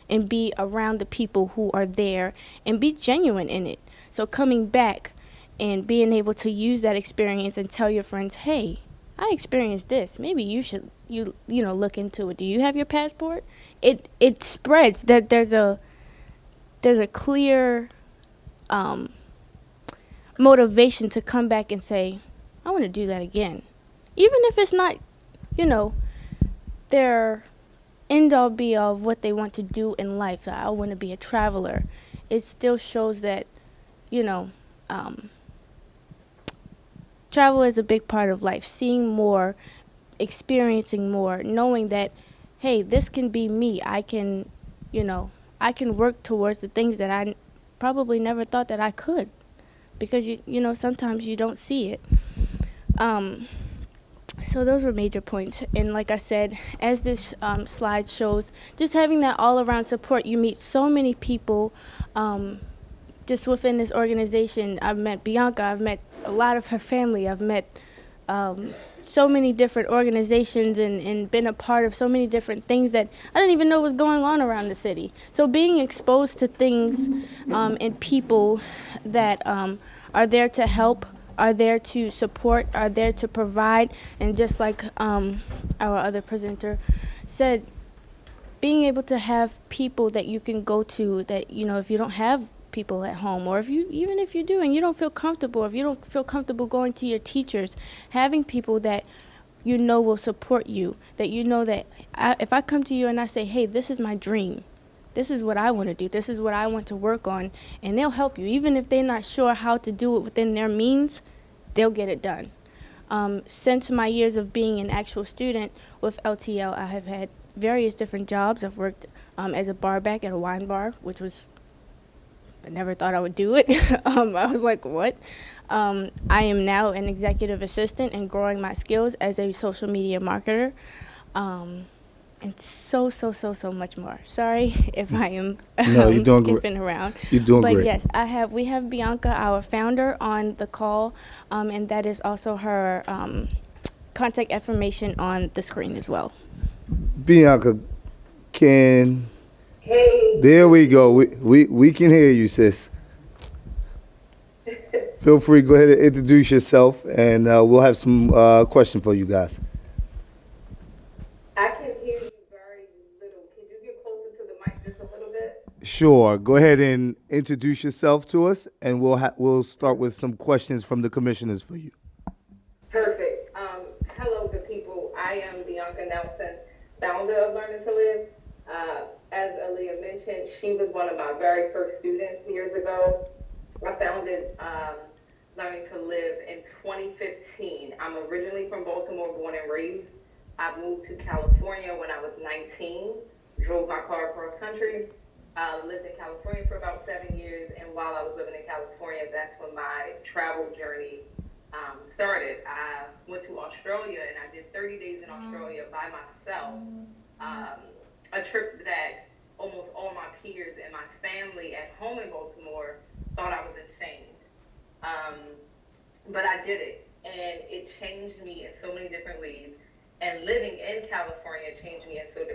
Speaker 8: and be around the people who are there and be genuine in it. So coming back and being able to use that experience and tell your friends, hey, I experienced this. Maybe you should look into it. Do you have your passport? It spreads that there's a clear motivation to come back and say, I want to do that again. Even if it's not, their end all be all of what they want to do in life. I want to be a traveler. It still shows that, travel is a big part of life. Seeing more, experiencing more, knowing that, hey, this can be me. I can work towards the things that I probably never thought that I could, because sometimes you don't see it. So those were major points. And like I said, as this slide shows, just having that all-around support, you meet so many people just within this organization. I've met Bianca, I've met a lot of her family, I've met so many different organizations and been a part of so many different things that I didn't even know was going on around the city. So being exposed to things and people that are there to help, are there to support, are there to provide, and just like our other presenter said, being able to have people that you can go to that, if you don't have people at home, or even if you do and you don't feel comfortable, if you don't feel comfortable going to your teachers, having people that will support you, that that if I come to you and I say, hey, this is my dream, this is what I want to do, this is what I want to work on, and they'll help you. Even if they're not sure how to do it within their means, they'll get it done. Since my years of being an actual student with LTL, I have had various different jobs. I've worked as a bar back at a wine bar, which was, I never thought I would do it. I was like, what? I am now an executive assistant and growing my skills as a social media marketer. And so much more. Sorry if I am
Speaker 1: No, you're doing
Speaker 8: skipping around.
Speaker 1: You're doing
Speaker 8: but
Speaker 1: great.
Speaker 8: Yes, we have Bianca, our founder, on the call, and that is also her contact information on the screen as well.
Speaker 1: Bianca, there we go. We can hear you, sis. Feel free, go ahead and introduce yourself, and we'll have some questions for you guys.
Speaker 9: I can hear you very little. Can you get closer to the mic just a little bit?
Speaker 1: Sure. Go ahead and introduce yourself to us, and we'll start with some questions from the commissioners for you.
Speaker 9: Perfect. Hello, good people. I am Bianca Nelson, founder of Learning to Live. As Aaliyah mentioned, she was one of my very first students years ago. I founded Learning to Live in 2015. I'm originally from Baltimore, born and raised. I moved to California when I was 19, drove my car across country, lived in California for about 7 years, and while I was living in California, that's when my travel journey started. I went to Australia and I did 30 days in Australia by myself, a trip that almost all my peers and my family at home in Baltimore thought I was insane. But I did it, and it changed me in so many different ways. And living in California changed me in so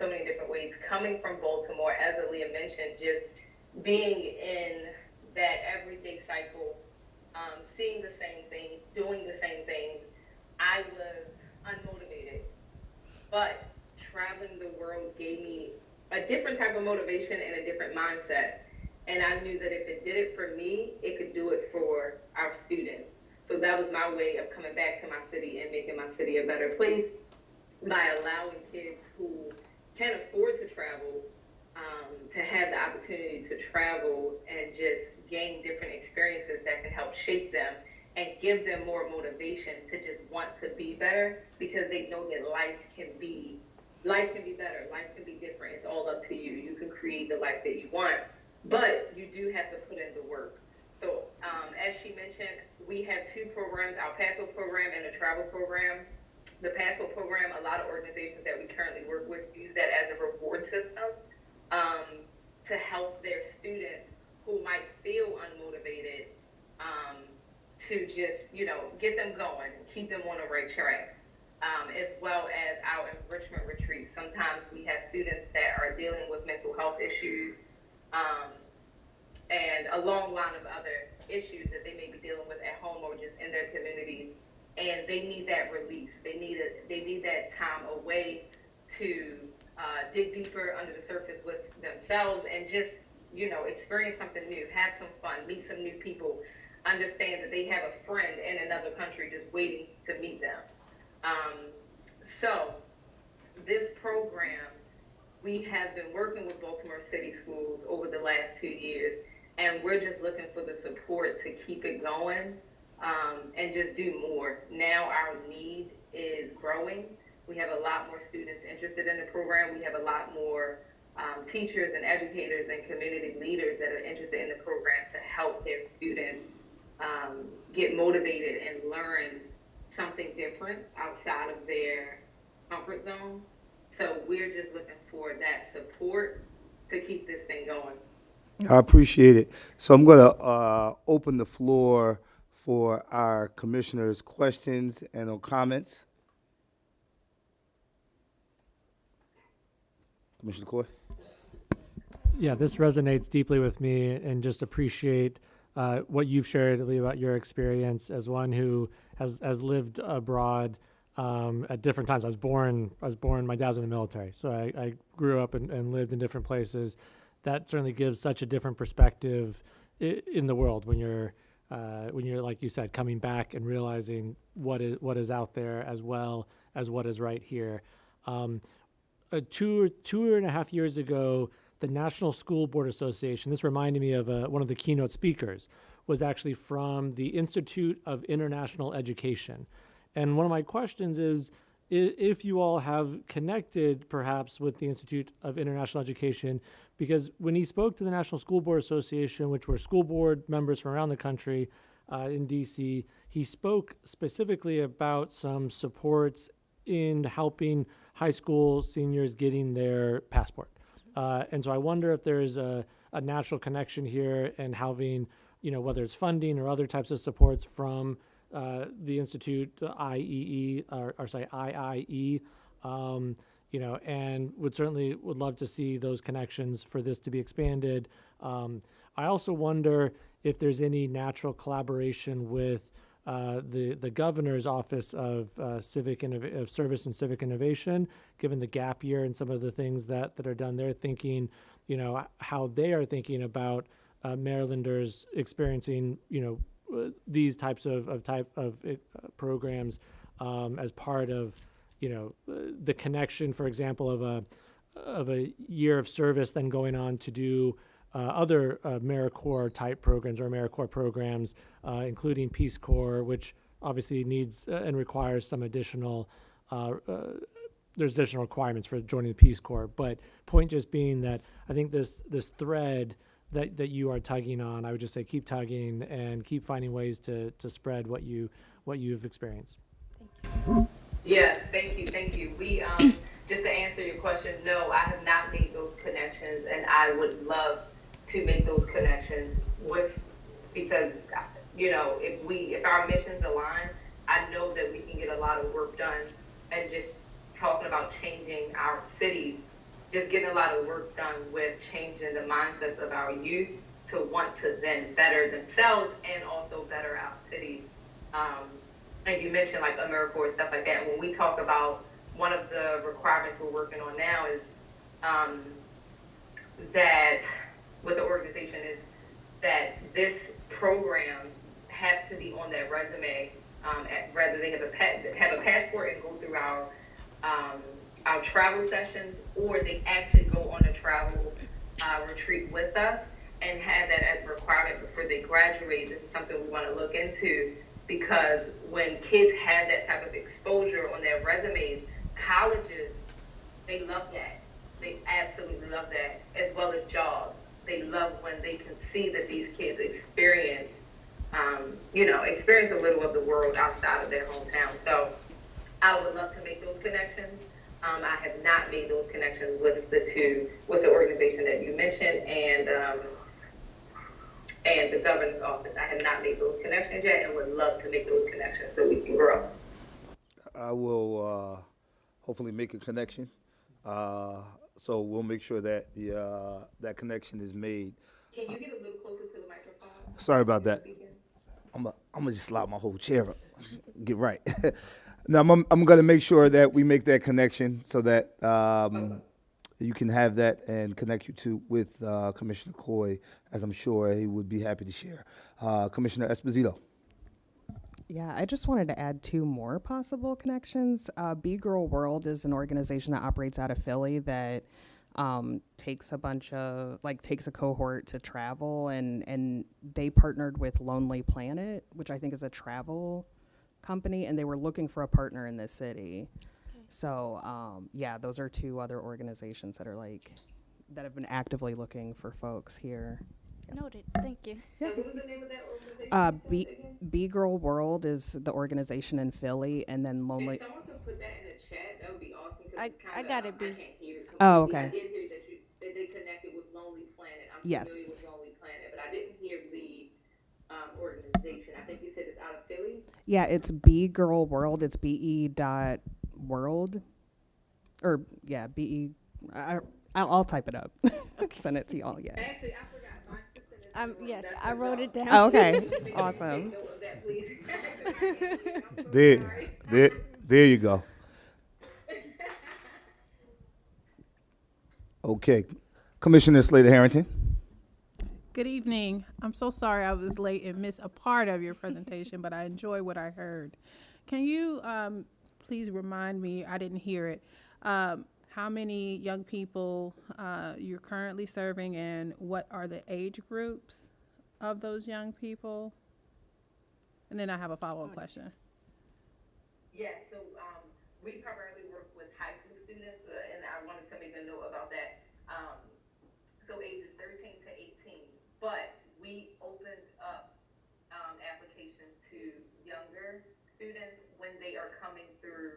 Speaker 9: many different ways. Coming from Baltimore, as Aaliyah mentioned, just being in that everyday cycle, seeing the same things, doing the same things, I was unmotivated. But traveling the world gave me a different type of motivation and a different mindset. And I knew that if it did it for me, it could do it for our students. So that was my way of coming back to my city and making my city a better place by allowing kids who can afford to travel to have the opportunity to travel and just gain different experiences that can help shape them and give them more motivation to just want to be better, because they know that life can be better, life can be different. It's all up to you. You can create the life that you want, but you do have to put in the work. So as she mentioned, we have two programs, our PASSO program and the travel program. The PASSO program, a lot of organizations that we currently work with use that as a reward system to help their students who might feel unmotivated to just, get them going, keep them on the right track, as well as our enrichment retreats. Sometimes we have students that are dealing with mental health issues and a long line of other issues that they may be dealing with at home or just in their communities, and they need that release. They need that time away to dig deeper under the surface with themselves and just, experience something new, have some fun, meet some new people, understand that they have a friend in another country just waiting to meet them. So this program, we have been working with Baltimore City Schools over the last 2 years, and we're just looking for the support to keep it going and just do more. Now our need is growing. We have a lot more students interested in the program. We have a lot more teachers and educators and community leaders that are interested in the program to help their students get motivated and learn something different outside of their comfort zone. So we're just looking for that support to keep this thing going.
Speaker 1: I appreciate it. So I'm going to open the floor for our commissioners' questions and or comments. Commissioner Coy?
Speaker 5: Yeah, this resonates deeply with me, and just appreciate what you've shared, Lee, about your experience as one who has lived abroad at different times. I was born. My dad was in the military, so I grew up and lived in different places. That certainly gives such a different perspective in the world when you're like you said, coming back and realizing what is out there as well as what is right here. 2.5 years ago, the National School Board Association, this reminded me of one of the keynote speakers, was actually from the Institute of International Education. And one of my questions is, if you all have connected perhaps with the Institute of International Education, because when he spoke to the National School Board Association, which were school board members from around the country in DC, he spoke specifically about some supports in helping high school seniors getting their passport. And so I wonder if there's a natural connection here and having, whether it's funding or other types of supports from the Institute, IIE, and would love to see those connections for this to be expanded. I also wonder if there's any natural collaboration with the governor's office of service and civic innovation, given the gap year and some of the things that are done there, thinking, how they are thinking about Marylanders experiencing, these types of programs as part of, the connection, for example, of a year of service, then going on to do other AmeriCorps type programs or AmeriCorps programs, including Peace Corps, which obviously needs and requires some additional, there's additional requirements for joining the Peace Corps. But point just being that I think this thread that you are tugging on, I would just say keep tugging and keep finding ways to spread what you've experienced.
Speaker 8: Thank you.
Speaker 9: Yeah, thank you. We, just to answer your question, no, I have not made those connections, and I would love to make those connections because, if our missions align, I know that we can get a lot of work done and just talking about changing our cities, just getting a lot of work done with changing the mindsets of our youth to want to then better themselves and also better our cities. Um, and you mentioned like AmeriCorps and stuff like that. When we talk about one of the requirements we're working on now is that with the organization is that this program has to be on their resume, rather they have a passport and go through our travel sessions, or they actually go on a travel retreat with us and have that as a requirement before they graduate. This is something we want to look into, because when kids have that type of exposure on their resumes, colleges, they love that. They absolutely love that, as well as jobs. They love when they can see that these kids experience a little of the world outside of their hometown. So I would love to make those connections. I have not made those connections with the organization that you mentioned and the governor's office. I have not made those connections yet, and would love to make those connections so we can grow.
Speaker 1: I will hopefully make a connection. So we'll make sure that that connection is made.
Speaker 9: Can you get a little closer to the microphone?
Speaker 1: Sorry about that. I'm gonna just slide my whole chair up. Get right. Now I'm gonna make sure that we make that connection so that you can have that and connect you with Commissioner Coy, as I'm sure he would be happy to share. Commissioner Esposito.
Speaker 3: Yeah, I just wanted to add 2 more possible connections. Bee Girl World is an organization that operates out of Philly that takes a cohort to travel, and they partnered with Lonely Planet, which I think is a travel company, and they were looking for a partner in this city. Okay. So, those are 2 other organizations that have been actively looking for folks here. Yeah.
Speaker 8: Noted. Thank you.
Speaker 9: So what was the name of that organization?
Speaker 3: Bee Girl World is the organization in Philly, and then Lonely.
Speaker 9: If someone could put that in the chat, that would be awesome.
Speaker 8: I got it, B.
Speaker 9: I can't hear it completely.
Speaker 3: Oh, okay.
Speaker 9: I did hear that they connected with Lonely Planet. I'm
Speaker 3: Yes.
Speaker 9: familiar with Lonely Planet, but I didn't hear the organization. I think you said it's out of Philly.
Speaker 3: Yeah, it's Bee Girl World. It's BE.world. Or, yeah, BE. I'll type it up. Send it to y'all, yeah.
Speaker 9: Actually, I forgot. My assistant is
Speaker 8: Yes, I wrote it down.
Speaker 3: Oh, okay. Awesome.
Speaker 9: Take note of that, please. I'm so sorry.
Speaker 1: There you go. Okay, Commissioner Slater-Harrington.
Speaker 10: Good evening. I'm so sorry I was late and missed a part of your presentation, but I enjoy what I heard. Can you please remind me, I didn't hear it, how many young people you're currently serving, and what are the age groups of those young people? And then I have a follow-up question.
Speaker 9: Yeah, so we primarily work with high school students, and I wanted to make a note about that. So ages 13 to 18, but we opened up applications to younger students when they are coming through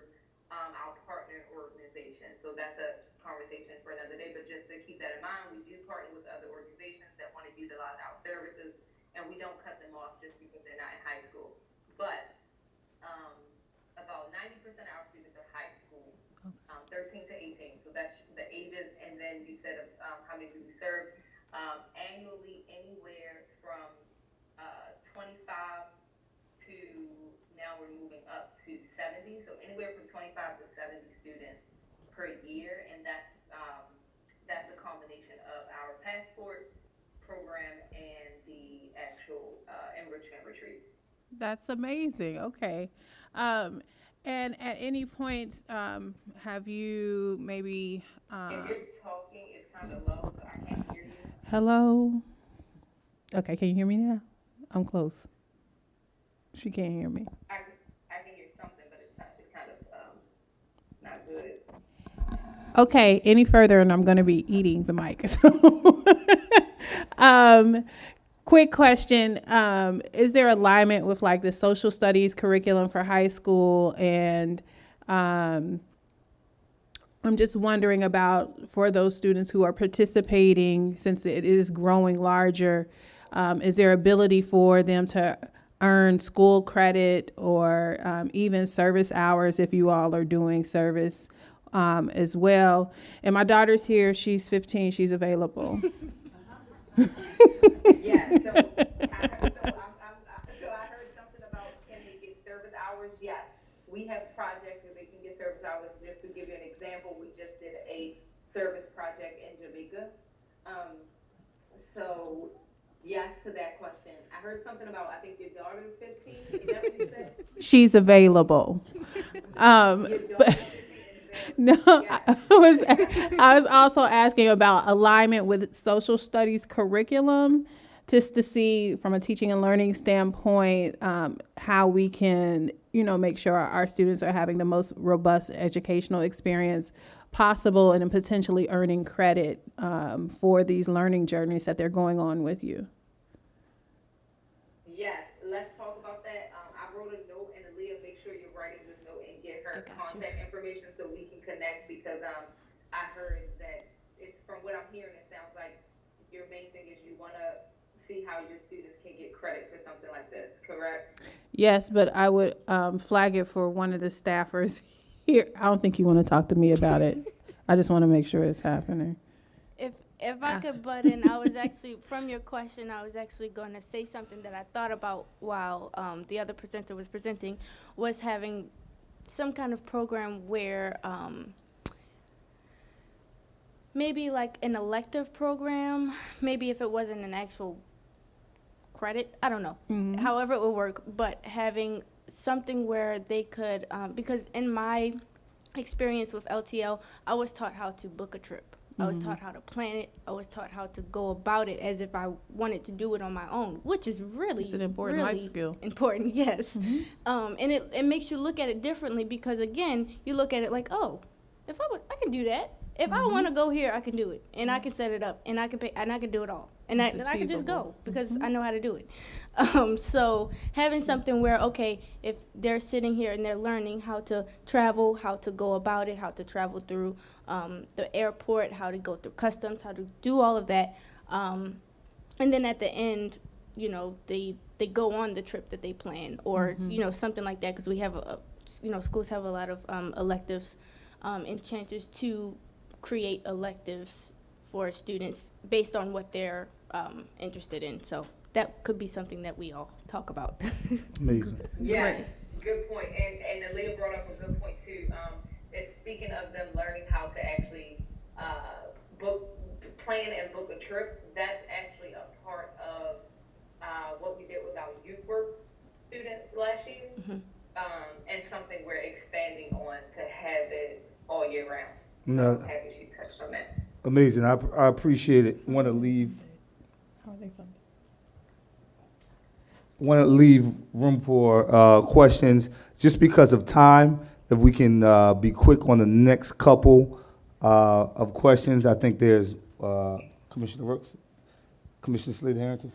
Speaker 9: our partner organization. So that's a conversation for another day, but just to keep that in mind, we do partner with other organizations that want to utilize our services, and we don't cut them off just because they're not in high school. But about 90% of our students are high school, 13 to 18. So that's the ages. And then you said how many do we serve? Annually, anywhere from 25 to now we're moving up to 70. So anywhere from 25 to 70 students per year. And that's a combination of our passport program and the actual enrichment retreat.
Speaker 10: That's amazing. Okay. And at any point, have you maybe...
Speaker 9: if you're talking, it's kind of low, so I can't hear you.
Speaker 10: Hello? Okay, can you hear me now? I'm close. She can't hear me.
Speaker 9: I can hear something, but it's kind of not good.
Speaker 10: Okay, any further, and I'm going to be eating the mic. Quick question. Is there alignment with like the social studies curriculum for high school? And I'm just wondering about, for those students who are participating, since it is growing larger, is there ability for them to earn school credit or even service hours if you all are doing service as well. And my daughter's here. She's 15. She's available.
Speaker 9: Yeah, so I heard something about can they get service hours? Yes, we have projects where they can get service hours. Just to give you an example, we just did a service project in Jamaica. So yes to that question. I heard something about, I think your daughter's 15. Is that what you said?
Speaker 10: She's available.
Speaker 9: Your
Speaker 10: But
Speaker 9: daughter's 15 is
Speaker 10: no,
Speaker 9: yes.
Speaker 10: I was also asking about alignment with social studies curriculum, just to see from a teaching and learning standpoint how we can, make sure our students are having the most robust educational experience possible and then potentially earning credit for these learning journeys that they're going on with you.
Speaker 9: Yes, let's talk about that. I wrote a note, and Aaliyah, make sure you're writing this note and get her contact information so we can connect, because I heard that it's, from what I'm hearing, it sounds like your main thing is you want to see how your students can get credit for something like this, correct?
Speaker 10: Yes, but I would flag it for one of the staffers here. I don't think you want to talk to me about it. I just want to make sure it's happening.
Speaker 8: If I could butt in, I was actually, from your question, I was actually going to say something that I thought about while the other presenter was presenting, was having some kind of program where maybe like an elective program, maybe if it wasn't an actual credit, I don't know, however it would work, but having something where they could, because in my experience with LTL, I was taught how to book a trip. I was taught how to plan it. I was taught how to go about it as if I wanted to do it on my own, which is really,
Speaker 10: It's an important
Speaker 8: really
Speaker 10: life skill.
Speaker 8: important, yes. And it makes you look at it differently, because again, you look at it like, oh, if I can do that. If I want to go here, I can do it, and I can set it up, and I can pay, and I can do it all, and I can just go because I know how to do it. So having something where, okay, if they're sitting here and they're learning how to travel, how to go about it, how to travel through the airport, how to go through customs, how to do all of that, and then at the end, they go on the trip that they plan, or something like that, because we have schools have a lot of electives and chances to create electives for students based on what they're interested in. So that could be something that we all talk about.
Speaker 1: Amazing.
Speaker 9: Yeah, good point. And Aaliyah brought up a good point too. Is speaking of them learning how to actually plan and book a trip, that's actually a part of what we did with our youth work students last year, and something we're expanding on to have it all year round.
Speaker 1: No.
Speaker 9: So happy she touched on that.
Speaker 1: Amazing. I appreciate it. Want to leave room for questions just because of time. If we can be quick on the next couple of questions. I think there's Commissioner Rooks, Commissioner Slater-Harrington.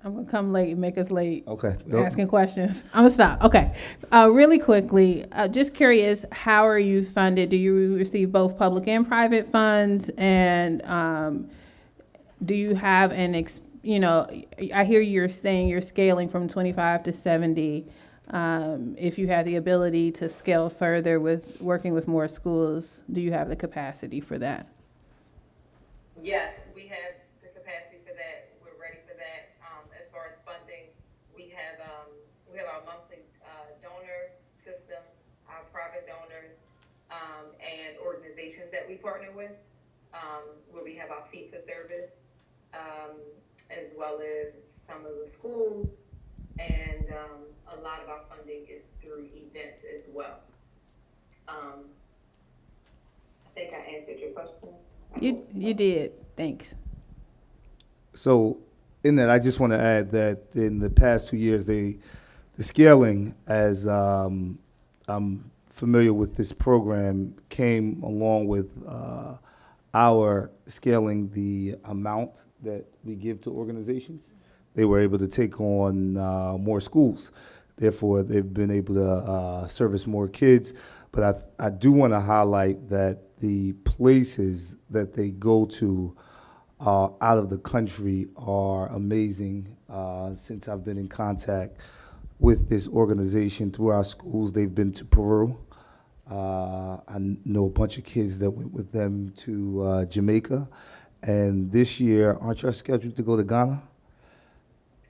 Speaker 10: I'm going to come late and make us late.
Speaker 1: Okay.
Speaker 10: Asking questions. I'm going to stop. Okay. Really quickly, just curious, how are you funded? Do you receive both public and private funds? And do you have I hear you're saying you're scaling from 25 to 70. If you have the ability to scale further with working with more schools, do you have the capacity for that?
Speaker 9: Yes, we have the capacity for that. We're ready for that. As far as funding, we have our monthly donor system, our private donors, and organizations that we partner with, where we have our fee for service, as well as some of the schools, and a lot of our funding is through events as well. I think I answered your question.
Speaker 10: You did. Thanks.
Speaker 1: So in that, I just want to add that in the past 2 years, the scaling, as I'm familiar with this program, came along with our scaling the amount that we give to organizations. They were able to take on more schools. Therefore, they've been able to service more kids. But I do want to highlight that the places that they go to out of the country are amazing. Since I've been in contact with this organization through our schools, they've been to Peru. I know a bunch of kids that went with them to Jamaica. And this year, aren't you scheduled to go to Ghana?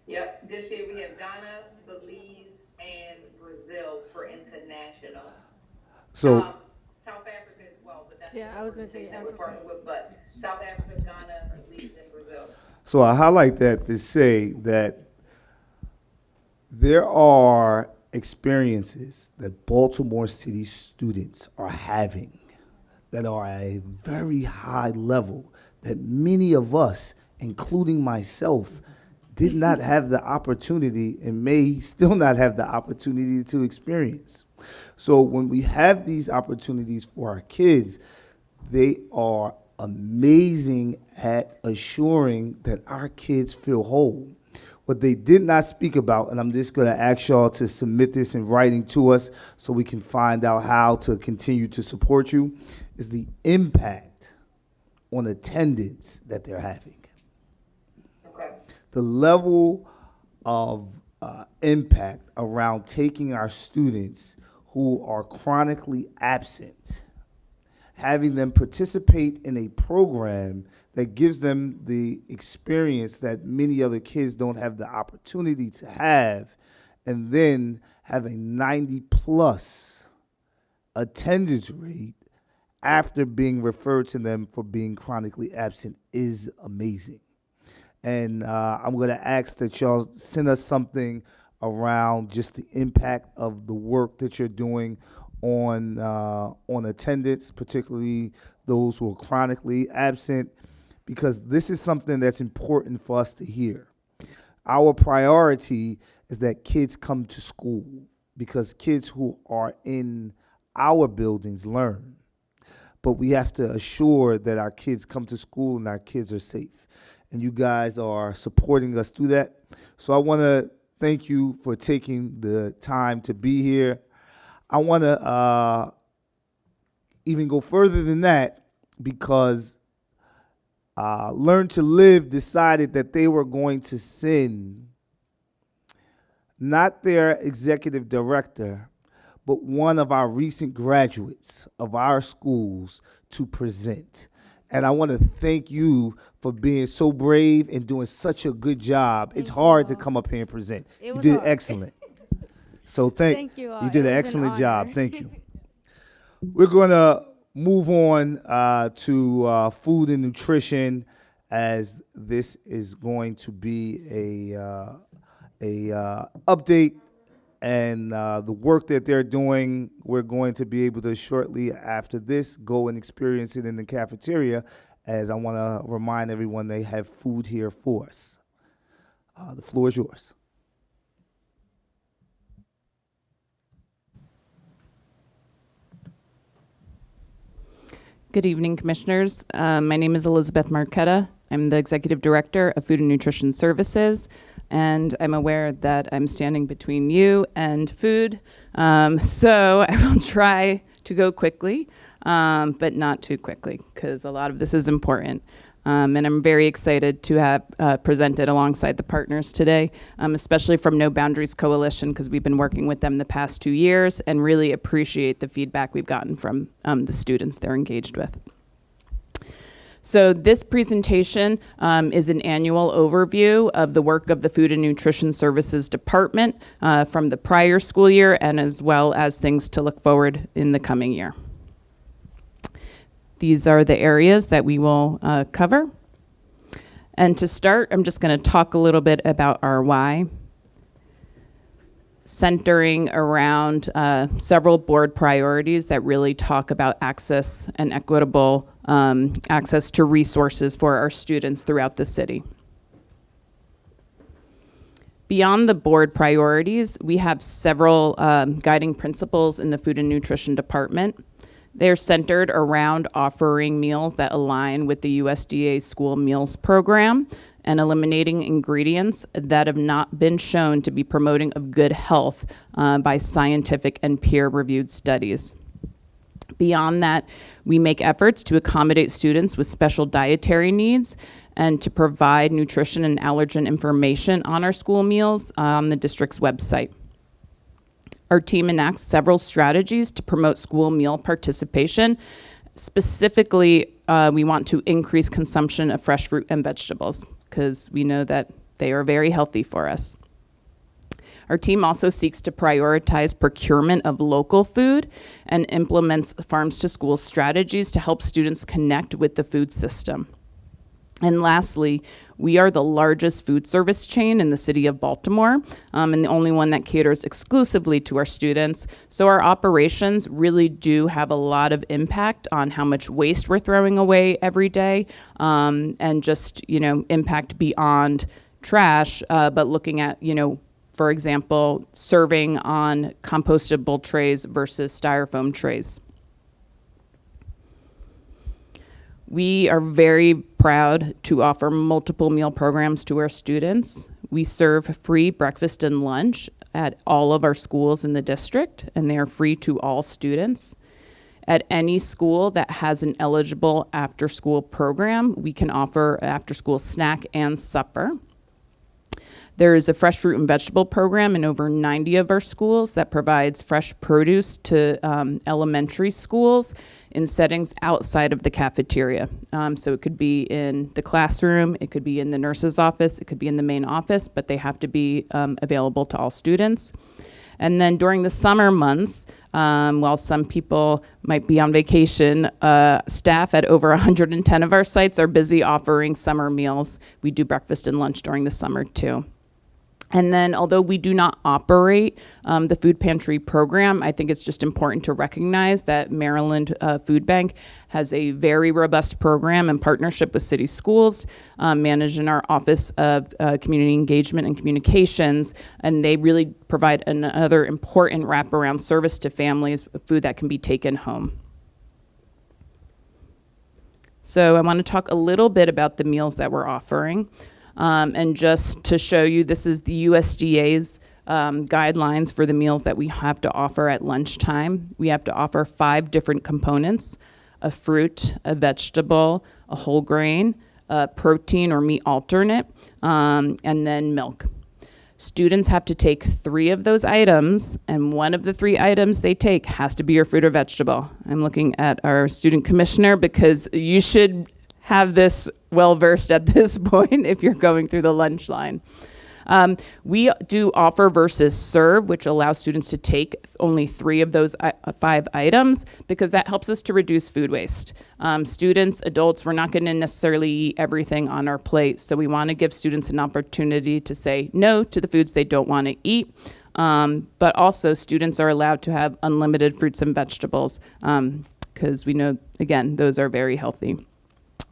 Speaker 9: Yep, this year we have Ghana, Belize, and Brazil for international.
Speaker 1: So,
Speaker 9: South Africa as well, but that's
Speaker 8: Yeah, I was gonna say
Speaker 9: that we're
Speaker 8: Africa.
Speaker 9: partnering with, but South Africa, Ghana, Belize, and Brazil.
Speaker 1: so I highlight that to say that there are experiences that Baltimore City students are having that are at a very high level that many of us, including myself, did not have the opportunity and may still not have the opportunity to experience. So when we have these opportunities for our kids, they are amazing at assuring that our kids feel whole. What they did not speak about, and I'm just going to ask y'all to submit this in writing to us so we can find out how to continue to support you, is the impact on attendance that they're having.
Speaker 9: Okay.
Speaker 1: The level of impact around taking our students who are chronically absent, having them participate in a program that gives them the experience that many other kids don't have the opportunity to have, and then have a 90+ attendance rate after being referred to them for being chronically absent is amazing. And I'm going to ask that y'all send us something around just the impact of the work that you're doing on attendance, particularly those who are chronically absent, because this is something that's important for us to hear. Our priority is that kids come to school because kids who are in our buildings learn. But we have to assure that our kids come to school and our kids are safe. And you guys are supporting us through that. So I want to thank you for taking the time to be here. I want to even go further than that because Learn to Live decided that they were going to send not their executive director, but one of our recent graduates of our schools to present. And I want to thank you for being so brave and doing such a good job. It's hard to come up here and present. You
Speaker 8: was
Speaker 1: did
Speaker 8: hard.
Speaker 1: excellent. So
Speaker 8: Thank you all.
Speaker 1: you did
Speaker 8: It
Speaker 1: an
Speaker 8: was
Speaker 1: excellent
Speaker 8: an
Speaker 1: job.
Speaker 8: honor.
Speaker 1: Thank you. We're going to move on to food and nutrition, as this is going to be a update and the work that they're doing. We're going to be able to shortly after this go and experience it in the cafeteria, as I want to remind everyone they have food here for us. The floor is yours.
Speaker 11: Good evening, Commissioners. My name is Elizabeth Marquetta. I'm the Executive Director of Food and Nutrition Services, and I'm aware that I'm standing between you and food, so I will try to go quickly, but not too quickly, because a lot of this is important. And I'm very excited to have presented alongside the partners today, especially from No Boundaries Coalition, because we've been working with them the past 2 years and really appreciate the feedback we've gotten from the students they're engaged with. So this presentation is an annual overview of the work of the Food and Nutrition Services Department from the prior school year, and as well as things to look forward in the coming year. These are the areas that we will cover. And to start, I'm just going to talk a little bit about our why, centering around several board priorities that really talk about access and equitable access to resources for our students throughout the city. Beyond the board priorities, we have several guiding principles in the Food and Nutrition Department. They're centered around offering meals that align with the USDA School Meals Program and eliminating ingredients that have not been shown to be promoting of good health by scientific and peer-reviewed studies. Beyond that, we make efforts to accommodate students with special dietary needs and to provide nutrition and allergen information on our school meals on the district's website. Our team enacts several strategies to promote school meal participation. Specifically, we want to increase consumption of fresh fruit and vegetables because we know that they are very healthy for us. Our team also seeks to prioritize procurement of local food and implements farms to school strategies to help students connect with the food system. And lastly, we are the largest food service chain in the city of Baltimore, and the only one that caters exclusively to our students. So our operations really do have a lot of impact on how much waste we're throwing away every day, and just, impact beyond trash, but looking at, for example, serving on compostable trays versus styrofoam trays. We are very proud to offer multiple meal programs to our students. We serve free breakfast and lunch at all of our schools in the district, and they are free to all students. At any school that has an eligible after-school program, we can offer after-school snack and supper. There is a fresh fruit and vegetable program in over 90 of our schools that provides fresh produce to elementary schools in settings outside of the cafeteria. So it could be in the classroom, it could be in the nurse's office, it could be in the main office, but they have to be available to all students. And then during the summer months, while some people might be on vacation, staff at over 110 of our sites are busy offering summer meals. We do breakfast and lunch during the summer too. And then, although we do not operate the food pantry program, I think it's just important to recognize that Maryland Food Bank has a very robust program in partnership with city schools, managed in our Office of Community Engagement and Communications, and they really provide another important wraparound service to families with food that can be taken home. So I want to talk a little bit about the meals that we're offering. And just to show you, this is the USDA's guidelines for the meals that we have to offer at lunchtime. We have to offer 5 different components: a fruit, a vegetable, a whole grain, a protein or meat alternate, and then milk. Students have to take 3 of those items, and one of the 3 items they take has to be your fruit or vegetable. I'm looking at our student commissioner because you should have this well-versed at this point if you're going through the lunch line. We do offer versus serve, which allows students to take only 3 of those 5 items because that helps us to reduce food waste. Students, adults, we're not going to necessarily eat everything on our plate, so we want to give students an opportunity to say no to the foods they don't want to eat. But also students are allowed to have unlimited fruits and vegetables because we know, again, those are very healthy.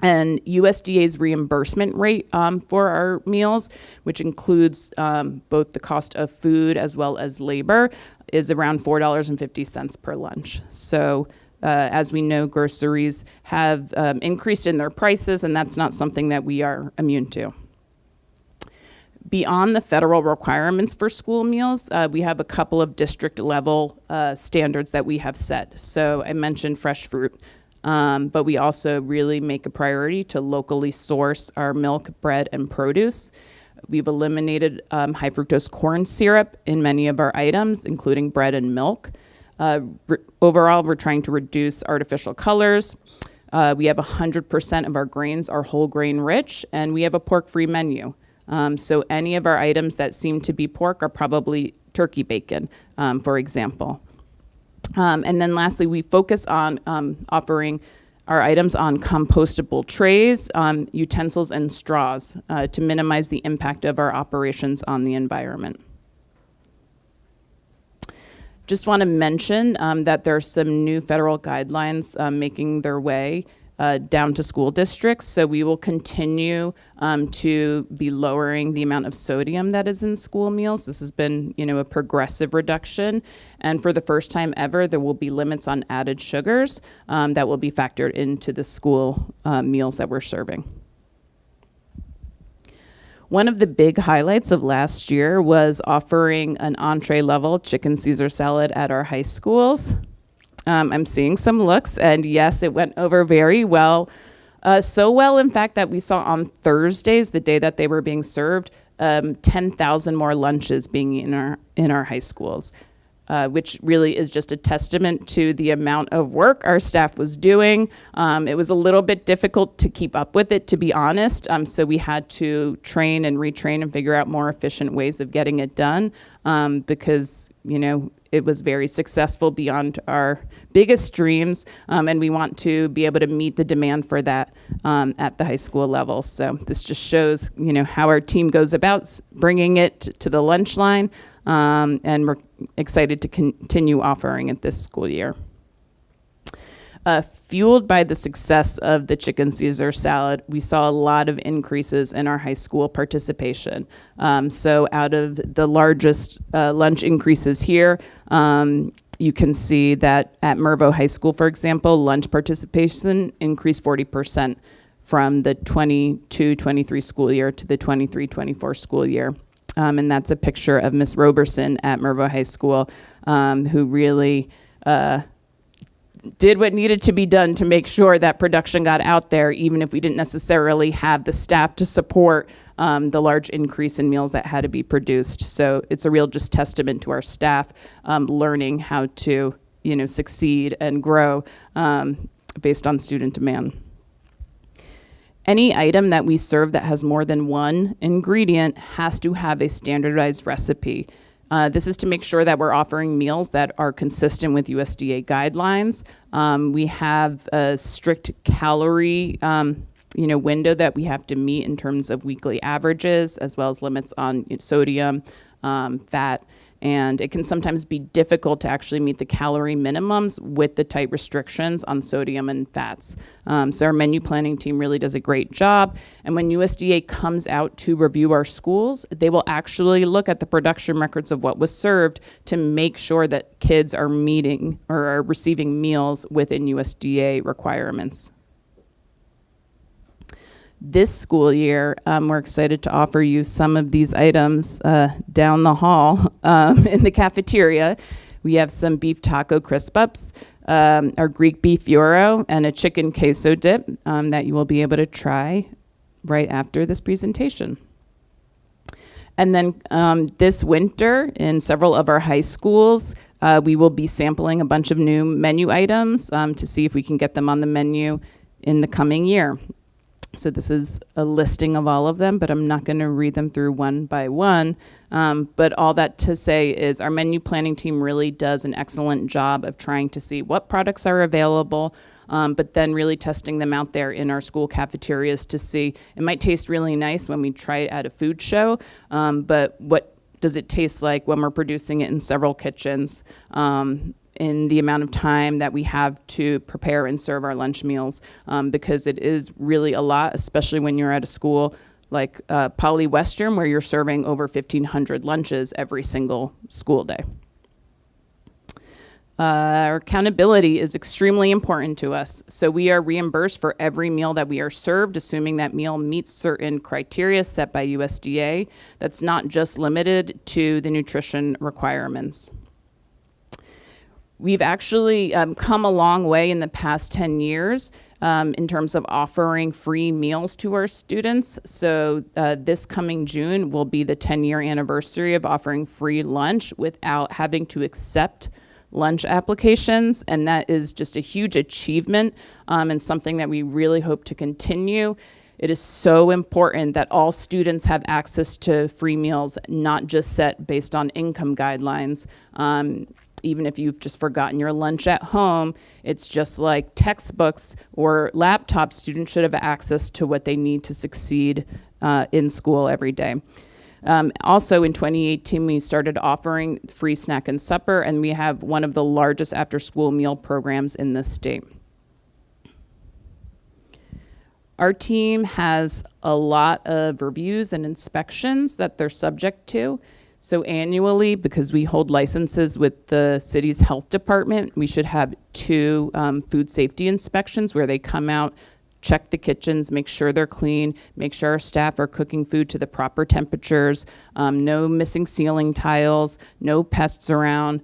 Speaker 11: And USDA's reimbursement rate for our meals, which includes both the cost of food as well as labor, is around $4.50 per lunch. So as we know, groceries have increased in their prices, and that's not something that we are immune to. Beyond the federal requirements for school meals, we have a couple of district level standards that we have set. So I mentioned fresh fruit. But we also really make a priority to locally source our milk, bread, and produce. We've eliminated high fructose corn syrup in many of our items, including bread and milk. Overall, we're trying to reduce artificial colors. We have 100% of our grains are whole grain rich, and we have a pork-free menu. So any of our items that seem to be pork are probably turkey bacon, for example. And then lastly, we focus on offering our items on compostable trays, utensils, and straws to minimize the impact of our operations on the environment. Just want to mention that there are some new federal guidelines making their way down to school districts. So we will continue to be lowering the amount of sodium that is in school meals. This has been, a progressive reduction. And for the first time ever, there will be limits on added sugars that will be factored into the school meals that we're serving. One of the big highlights of last year was offering an entree level chicken Caesar salad at our high schools. I'm seeing some looks, and yes, it went over very well. So well, in fact, that we saw on Thursdays, the day that they were being served, 10,000 more lunches being in our high schools, which really is just a testament to the amount of work our staff was doing. It was a little bit difficult to keep up with it, to be honest. So we had to train and retrain and figure out more efficient ways of getting it done, because, you know, it was very successful beyond our biggest dreams, and we want to be able to meet the demand for that at the high school level. So this just shows, you know, how our team goes about bringing it to the lunch line, and we're excited to continue offering it this school year. Fueled by the success of the chicken Caesar salad, we saw a lot of increases in our high school participation. So out of the largest lunch increases here, you can see that at Mervo High School, for example, lunch participation increased 40% from the 22-23 school year to the 23-24 school year. And that's a picture of Miss Roberson at Mervo High School, who really did what needed to be done to make sure that production got out there, even if we didn't necessarily have the staff to support the large increase in meals that had to be produced. So it's a real just testament to our staff learning how to, you know, succeed and grow based on student demand. Any item that we serve that has more than one ingredient has to have a standardized recipe. This is to make sure that we're offering meals that are consistent with USDA guidelines. We have a strict calorie window that we have to meet in terms of weekly averages, as well as limits on sodium, fat, and it can sometimes be difficult to actually meet the calorie minimums with the tight restrictions on sodium and fats. So our menu planning team really does a great job. And when USDA comes out to review our schools, they will actually look at the production records of what was served to make sure that kids are meeting or are receiving meals within USDA requirements. This school year, we're excited to offer you some of these items down the hall in the cafeteria. We have some beef taco crisp ups, our Greek beef gyro, and a chicken queso dip that you will be able to try right after this presentation. And then this winter, in several of our high schools, we will be sampling a bunch of new menu items to see if we can get them on the menu in the coming year. So this is a listing of all of them, but I'm not going to read them through one by one. But all that to say is our menu planning team really does an excellent job of trying to see what products are available, but then really testing them out there in our school cafeterias to see. It might taste really nice when we try it at a food show, but what does it taste like when we're producing it in several kitchens? In the amount of time that we have to prepare and serve our lunch meals, because it is really a lot, especially when you're at a school like Poly Western, where you're serving over 1,500 lunches every single school day. Our accountability is extremely important to us. So we are reimbursed for every meal that we are served, assuming that meal meets certain criteria set by USDA. That's not just limited to the nutrition requirements. We've actually come a long way in the past 10 years in terms of offering free meals to our students. So this coming June will be the 10-year anniversary of offering free lunch without having to accept lunch applications. And that is just a huge achievement and something that we really hope to continue. It is so important that all students have access to free meals, not just set based on income guidelines. Even if you've just forgotten your lunch at home, it's just like textbooks or laptops. Students should have access to what they need to succeed in school every day. Also in 2018, we started offering free snack and supper, and we have one of the largest after-school meal programs in this state. Our team has a lot of reviews and inspections that they're subject to. So annually, because we hold licenses with the city's health department, we should have 2 food safety inspections where they come out, check the kitchens, make sure they're clean, make sure our staff are cooking food to the proper temperatures, no missing ceiling tiles, no pests around.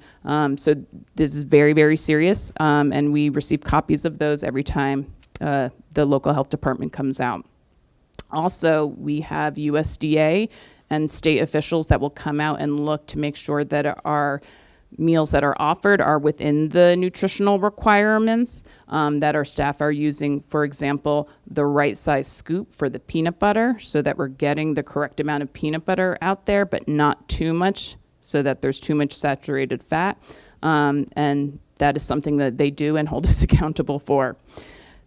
Speaker 11: So this is very, very serious, and we receive copies of those every time the local health department comes out. Also, we have USDA and state officials that will come out and look to make sure that our meals that are offered are within the nutritional requirements, that our staff are using, for example, the right size scoop for the peanut butter so that we're getting the correct amount of peanut butter out there, but not too much so that there's too much saturated fat. And that is something that they do and hold us accountable for.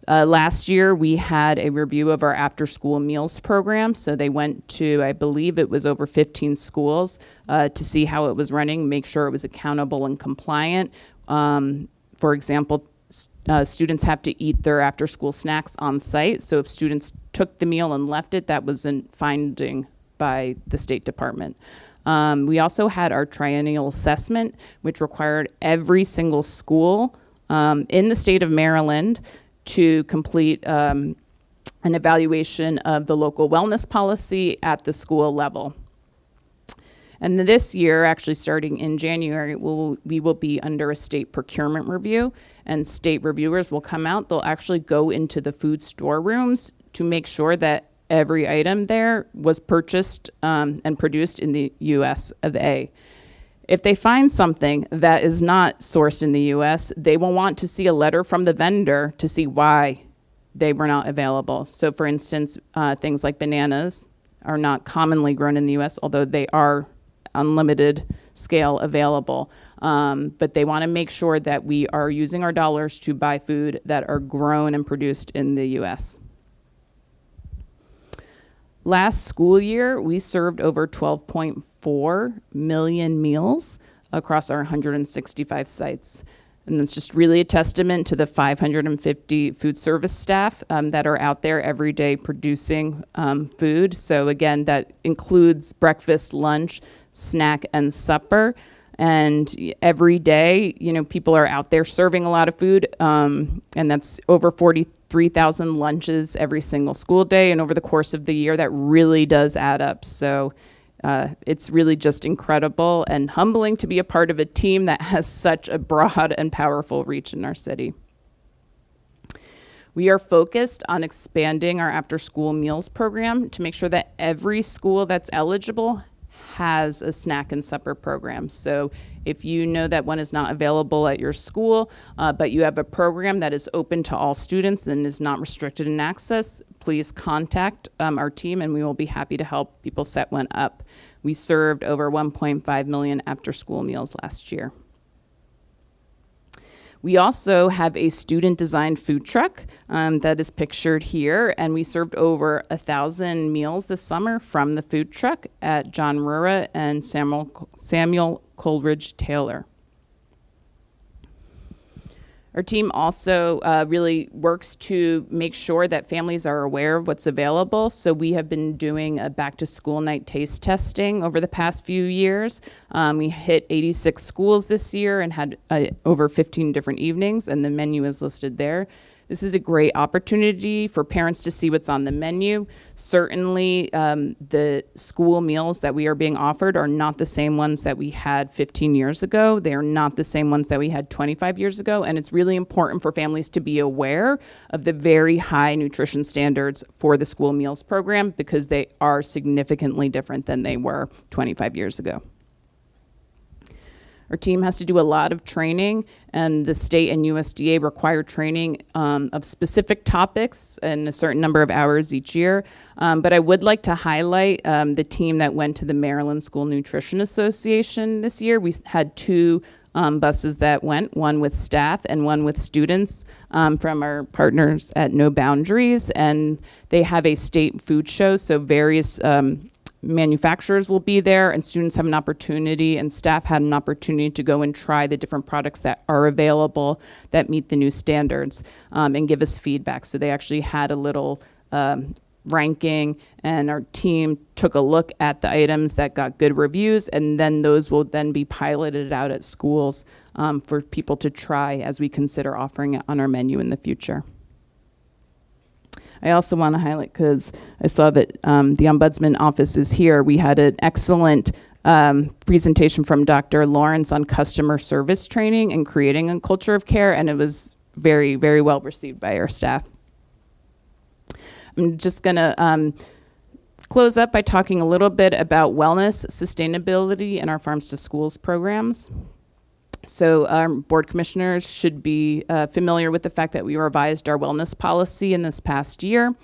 Speaker 11: Last year, we had a review of our after-school meals program. So they went to, I believe it was over 15 schools to see how it was running, make sure it was accountable and compliant. For example, students have to eat their after-school snacks on site. So if students took the meal and left it, that was a finding by the State Department. We also had our triennial assessment, which required every single school in the state of Maryland to complete an evaluation of the local wellness policy at the school level. And this year, actually starting in January, we will be under a state procurement review, and state reviewers will come out. They'll actually go into the food storerooms to make sure that every item there was purchased and produced in the US of A. If they find something that is not sourced in the US, they will want to see a letter from the vendor to see why they were not available. So for instance, things like bananas are not commonly grown in the US, although they are unlimited scale available. But they want to make sure that we are using our dollars to buy food that are grown and produced in the US. Last school year, we served over 12.4 million meals across our 165 sites. And that's just really a testament to the 550 food service staff that are out there every day producing food. So again, that includes breakfast, lunch, snack, and supper. And every day, people are out there serving a lot of food, and that's over 43,000 lunches every single school day. And over the course of the year, that really does add up. So it's really just incredible and humbling to be a part of a team that has such a broad and powerful reach in our city. We are focused on expanding our after-school meals program to make sure that every school that's eligible has a snack and supper program. So if you know that one is not available at your school, but you have a program that is open to all students and is not restricted in access, please contact our team and we will be happy to help people set one up. We served over 1.5 million after-school meals last year. We also have a student-designed food truck that is pictured here, and we served over 1,000 meals this summer from the food truck at John Rura and Samuel Coleridge Taylor. Our team also really works to make sure that families are aware of what's available. So we have been doing a back-to-school night taste testing over the past few years. We hit 86 schools this year and had over 15 different evenings, and the menu is listed there. This is a great opportunity for parents to see what's on the menu. Certainly, the school meals that we are being offered are not the same ones that we had 15 years ago. They are not the same ones that we had 25 years ago. And it's really important for families to be aware of the very high nutrition standards for the school meals program because they are significantly different than they were 25 years ago. Our team has to do a lot of training, and the state and USDA require training of specific topics and a certain number of hours each year. But I would like to highlight the team that went to the Maryland School Nutrition Association this year. We had two buses that went, one with staff and one with students from our partners at No Boundaries, and they have a state food show, so various manufacturers will be there, and students have an opportunity and staff had an opportunity to go and try the different products that are available that meet the new standards and give us feedback. So they actually had a little ranking, and our team took a look at the items that got good reviews, and then those will then be piloted out at schools for people to try as we consider offering it on our menu in the future. I also want to highlight, because I saw that the Ombudsman office is here, we had an excellent presentation from Dr. Lawrence on customer service training and creating a culture of care, and it was very, very well received by our staff. I'm just going to close up by talking a little bit about wellness, sustainability, and our Farms to Schools programs. So our board commissioners should be familiar with the fact that we revised our wellness policy in this past year.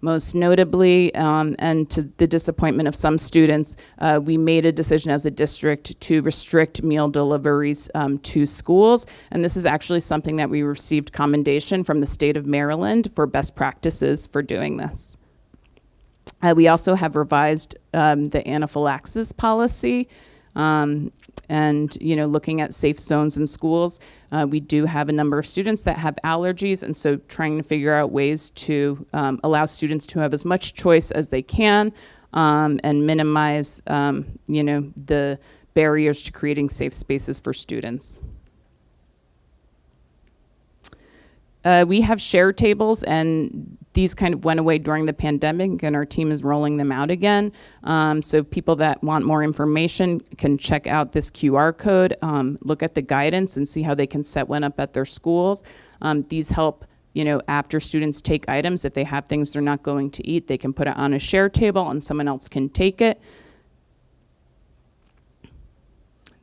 Speaker 11: Most notably, and to the disappointment of some students, we made a decision as a district to restrict meal deliveries to schools. And this is actually something that we received commendation from the state of Maryland for best practices for doing this. We also have revised the anaphylaxis policy. And, you know, looking at safe zones in schools, we do have a number of students that have allergies, and so trying to figure out ways to allow students to have as much choice as they can and minimize, you know, the barriers to creating safe spaces for students. We have share tables, and these kind of went away during the pandemic, and our team is rolling them out again. So people that want more information can check out this QR code, look at the guidance, and see how they can set one up at their schools. These help, you know, after students take items, if they have things they're not going to eat, they can put it on a share table and someone else can take it.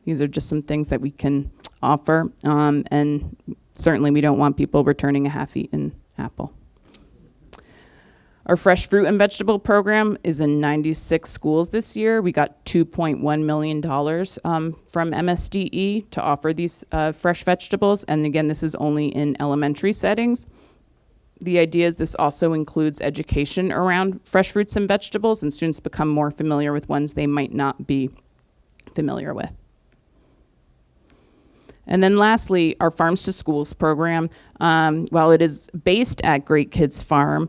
Speaker 11: These are just some things that we can offer, and certainly we don't want people returning a half-eaten apple. Our fresh fruit and vegetable program is in 96 schools this year. We got $2.1 million from MSDE to offer these fresh vegetables. And again, this is only in elementary settings. The idea is this also includes education around fresh fruits and vegetables, and students become more familiar with ones they might not be familiar with. And then lastly, our Farms to Schools program, while it is based at Great Kids Farm,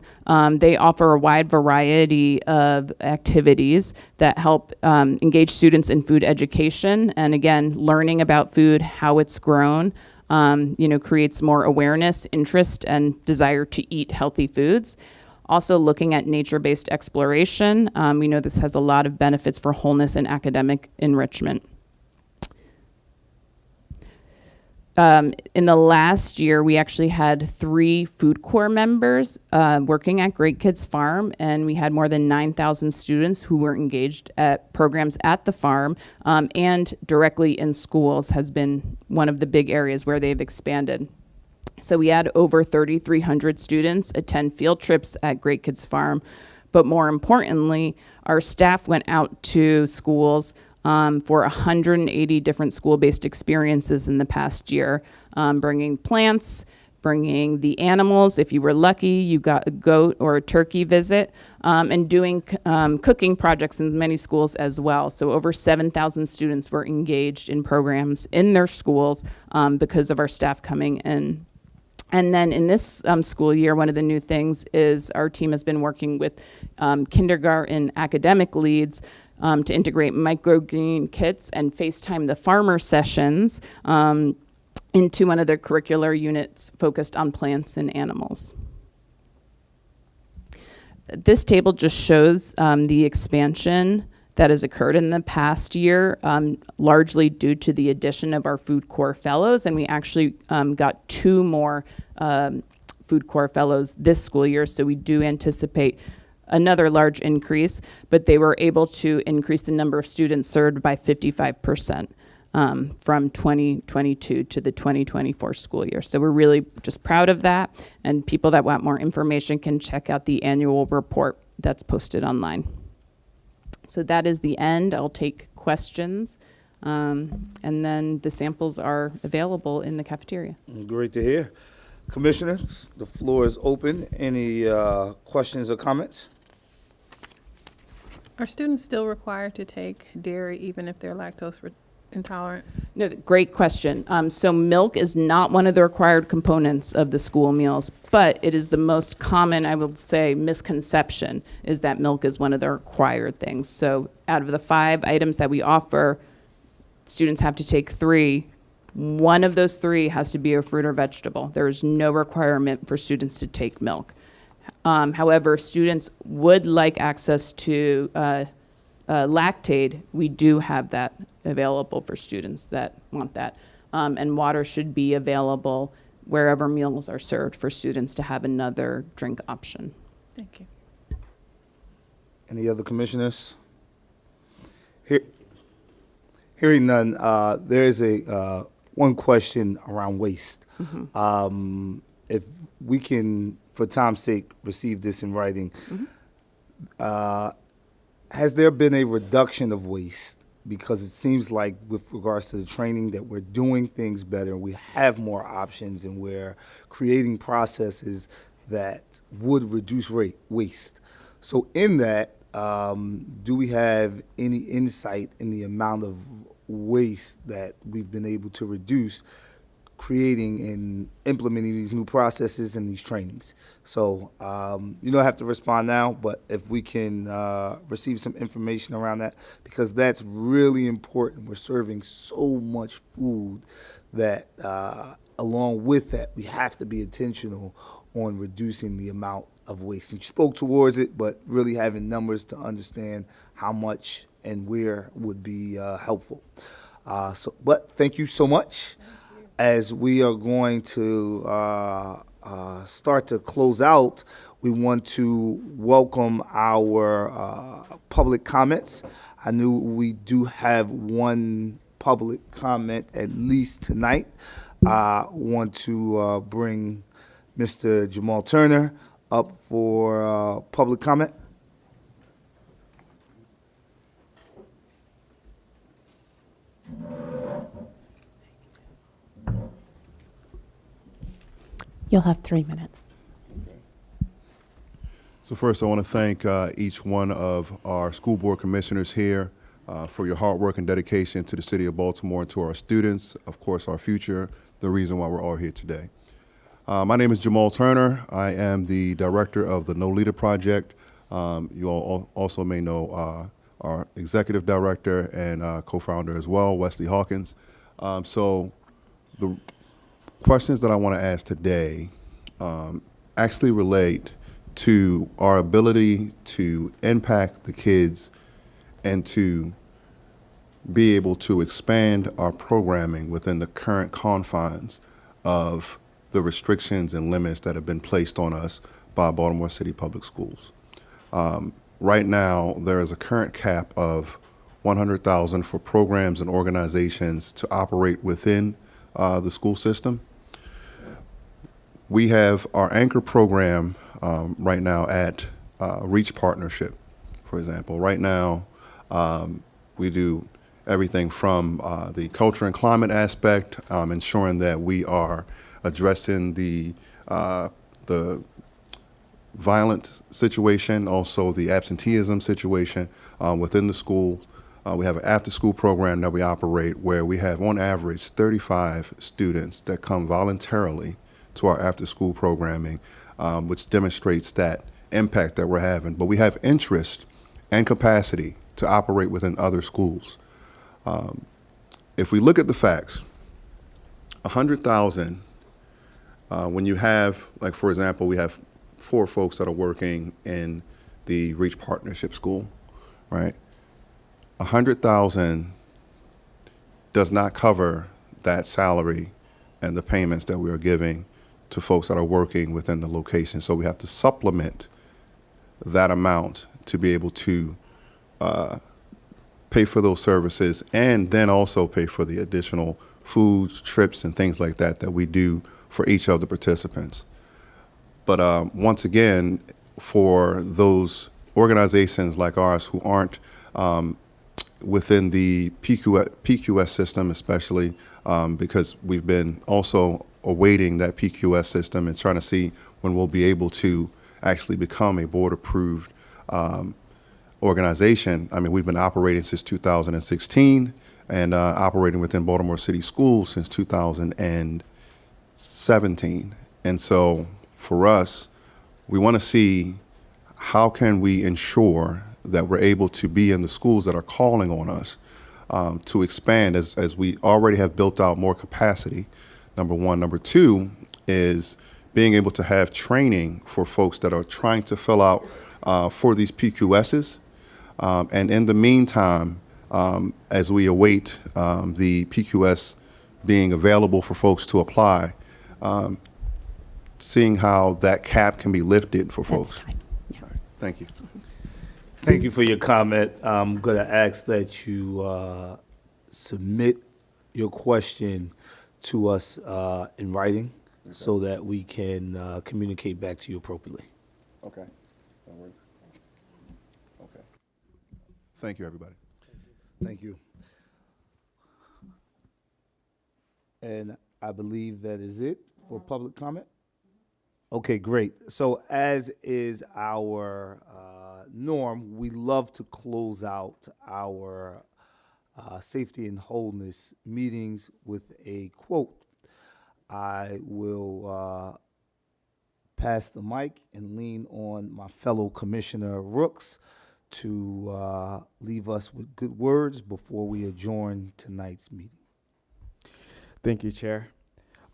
Speaker 11: they offer a wide variety of activities that help engage students in food education. And again, learning about food, how it's grown, you know, creates more awareness, interest, and desire to eat healthy foods. Also looking at nature-based exploration. We know this has a lot of benefits for wholeness and academic enrichment. In the last year, we actually had 3 Food Corps members working at Great Kids Farm, and we had more than 9,000 students who were engaged at programs at the farm, and directly in schools has been one of the big areas where they've expanded. So we had over 3,300 students attend field trips at Great Kids Farm, but more importantly, our staff went out to schools for 180 different school-based experiences in the past year, bringing plants, bringing the animals. If you were lucky, you got a goat or a turkey visit, and doing cooking projects in many schools as well. So over 7,000 students were engaged in programs in their schools because of our staff coming in. And then in this school year, one of the new things is our team has been working with kindergarten academic leads to integrate microgreen kits and FaceTime the farmer sessions into one of their curricular units focused on plants and animals. This table just shows the expansion that has occurred in the past year, largely due to the addition of our Food Corps fellows, and we actually got 2 more Food Corps fellows this school year, so we do anticipate another large increase, but they were able to increase the number of students served by 55% from 2022 to the 2024 school year. So we're really just proud of that, and people that want more information can check out the annual report that's posted online. So that is the end. I'll take questions, and then the samples are available in the cafeteria.
Speaker 1: Great to hear. Commissioners, the floor is open. Any questions or comments?
Speaker 10: Are students still required to take dairy even if they're lactose intolerant?
Speaker 11: No, great question. So milk is not one of the required components of the school meals, but it is the most common, I would say, misconception is that milk is one of the required things. So out of the 5 items that we offer, students have to take 3. One of those 3 has to be a fruit or vegetable. There is no requirement for students to take milk. However, if students would like access to lactate, we do have that available for students that want that. And water should be available wherever meals are served for students to have another drink option.
Speaker 10: Thank you.
Speaker 1: Any other commissioners? Hearing none, there is a one question around waste. If we can, for time's sake, receive this in writing, has there been a reduction of waste? Because it seems like with regards to the training that we're doing things better, we have more options, and we're creating processes that would reduce waste. So in that, do we have any insight in the amount of waste that we've been able to reduce creating and implementing these new processes and these trainings? So you don't have to respond now, but if we can receive some information around that, because that's really important. We're serving so much food that along with that, we have to be intentional on reducing the amount of waste. And you spoke towards it, but really having numbers to understand how much and where would be helpful. But thank you so much. As we are going to start to close out, we want to welcome our public comments. I knew we do have one public comment at least tonight. I want to bring Mr. Jamal Turner up for public comment.
Speaker 12: You'll have 3 minutes.
Speaker 13: So first, I want to thank each one of our school board commissioners here for your hard work and dedication to the city of Baltimore and to our students, of course, our future, the reason why we're all here today. My name is Jamal Turner. I am the director of the No Leader Project. You all also may know our executive director and co-founder as well, Wesley Hawkins. So the questions that I want to ask today actually relate to our ability to impact the kids and to be able to expand our programming within the current confines of the restrictions and limits that have been placed on us by Baltimore City Public Schools. Right now, there is a current cap of $100,000 for programs and organizations to operate within the school system. We have our anchor program right now at Reach Partnership, for example. Right now, we do everything from the culture and climate aspect, ensuring that we are addressing the violent situation, also the absenteeism situation within the school. We have an after-school program that we operate where we have, on average, 35 students that come voluntarily to our after-school programming, which demonstrates that impact that we're having. But we have interest and capacity to operate within other schools. If we look at the facts, 100,000, when you have, like, for example, we have 4 folks that are working in the Reach Partnership School, right? 100,000 does not cover that salary and the payments that we are giving to folks that are working within the location. So we have to supplement that amount to be able to pay for those services, and then also pay for the additional foods, trips, and things like that that we do for each of the participants. But once again, for those organizations like ours who aren't within the PQS system, especially because we've been also awaiting that PQS system and trying to see when we'll be able to actually become a board-approved organization. I mean, we've been operating since 2016 and operating within Baltimore City Schools since 2017. And so for us, we want to see how can we ensure that we're able to be in the schools that are calling on us to expand as we already have built out more capacity, number one. Number two is being able to have training for folks that are trying to fill out for these PQSs. And in the meantime, as we await the PQS being available for folks to apply, seeing how that cap can be lifted for folks.
Speaker 12: That's time. Yeah.
Speaker 13: All right, thank you.
Speaker 1: Thank you for your comment. I'm going to ask that you submit your question to us in writing so that we can communicate back to you appropriately.
Speaker 13: Okay. That works. Okay. Thank you, everybody.
Speaker 1: Thank you. And I believe that is it for public comment. Okay, great. So as is our norm, we love to close out our safety and wholeness meetings with a quote. I will pass the mic and lean on my fellow Commissioner Rooks to leave us with good words before we adjourn tonight's meeting.
Speaker 4: Thank you, Chair.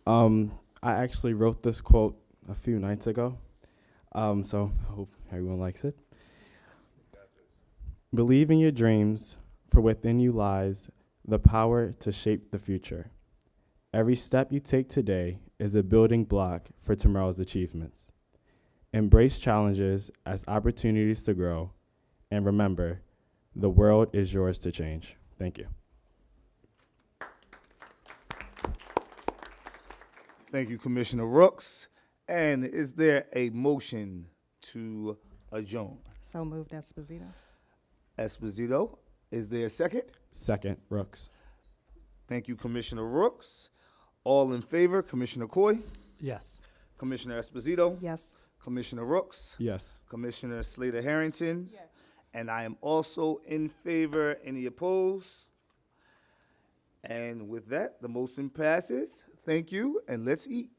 Speaker 4: I actually wrote this quote a few nights ago, so I hope everyone likes it. Believe in your dreams, for within you lies the power to shape the future. Every step you take today is a building block for tomorrow's achievements. Embrace challenges as opportunities to grow, and remember, the world is yours to change. Thank you.
Speaker 1: Thank you, Commissioner Rooks. And is there a motion to adjourn?
Speaker 3: So moved, Esposito.
Speaker 1: Esposito, is there a second?
Speaker 4: Second, Rooks.
Speaker 1: Thank you, Commissioner Rooks. All in favor, Commissioner Coy,
Speaker 5: Yes.
Speaker 1: Commissioner Esposito,
Speaker 3: Yes.
Speaker 1: Commissioner Rooks,
Speaker 4: Yes.
Speaker 1: Commissioner Slater-Harrington. Yes. And I am also in favor. Any opposed? And with that, the motion passes. Thank you, and let's eat.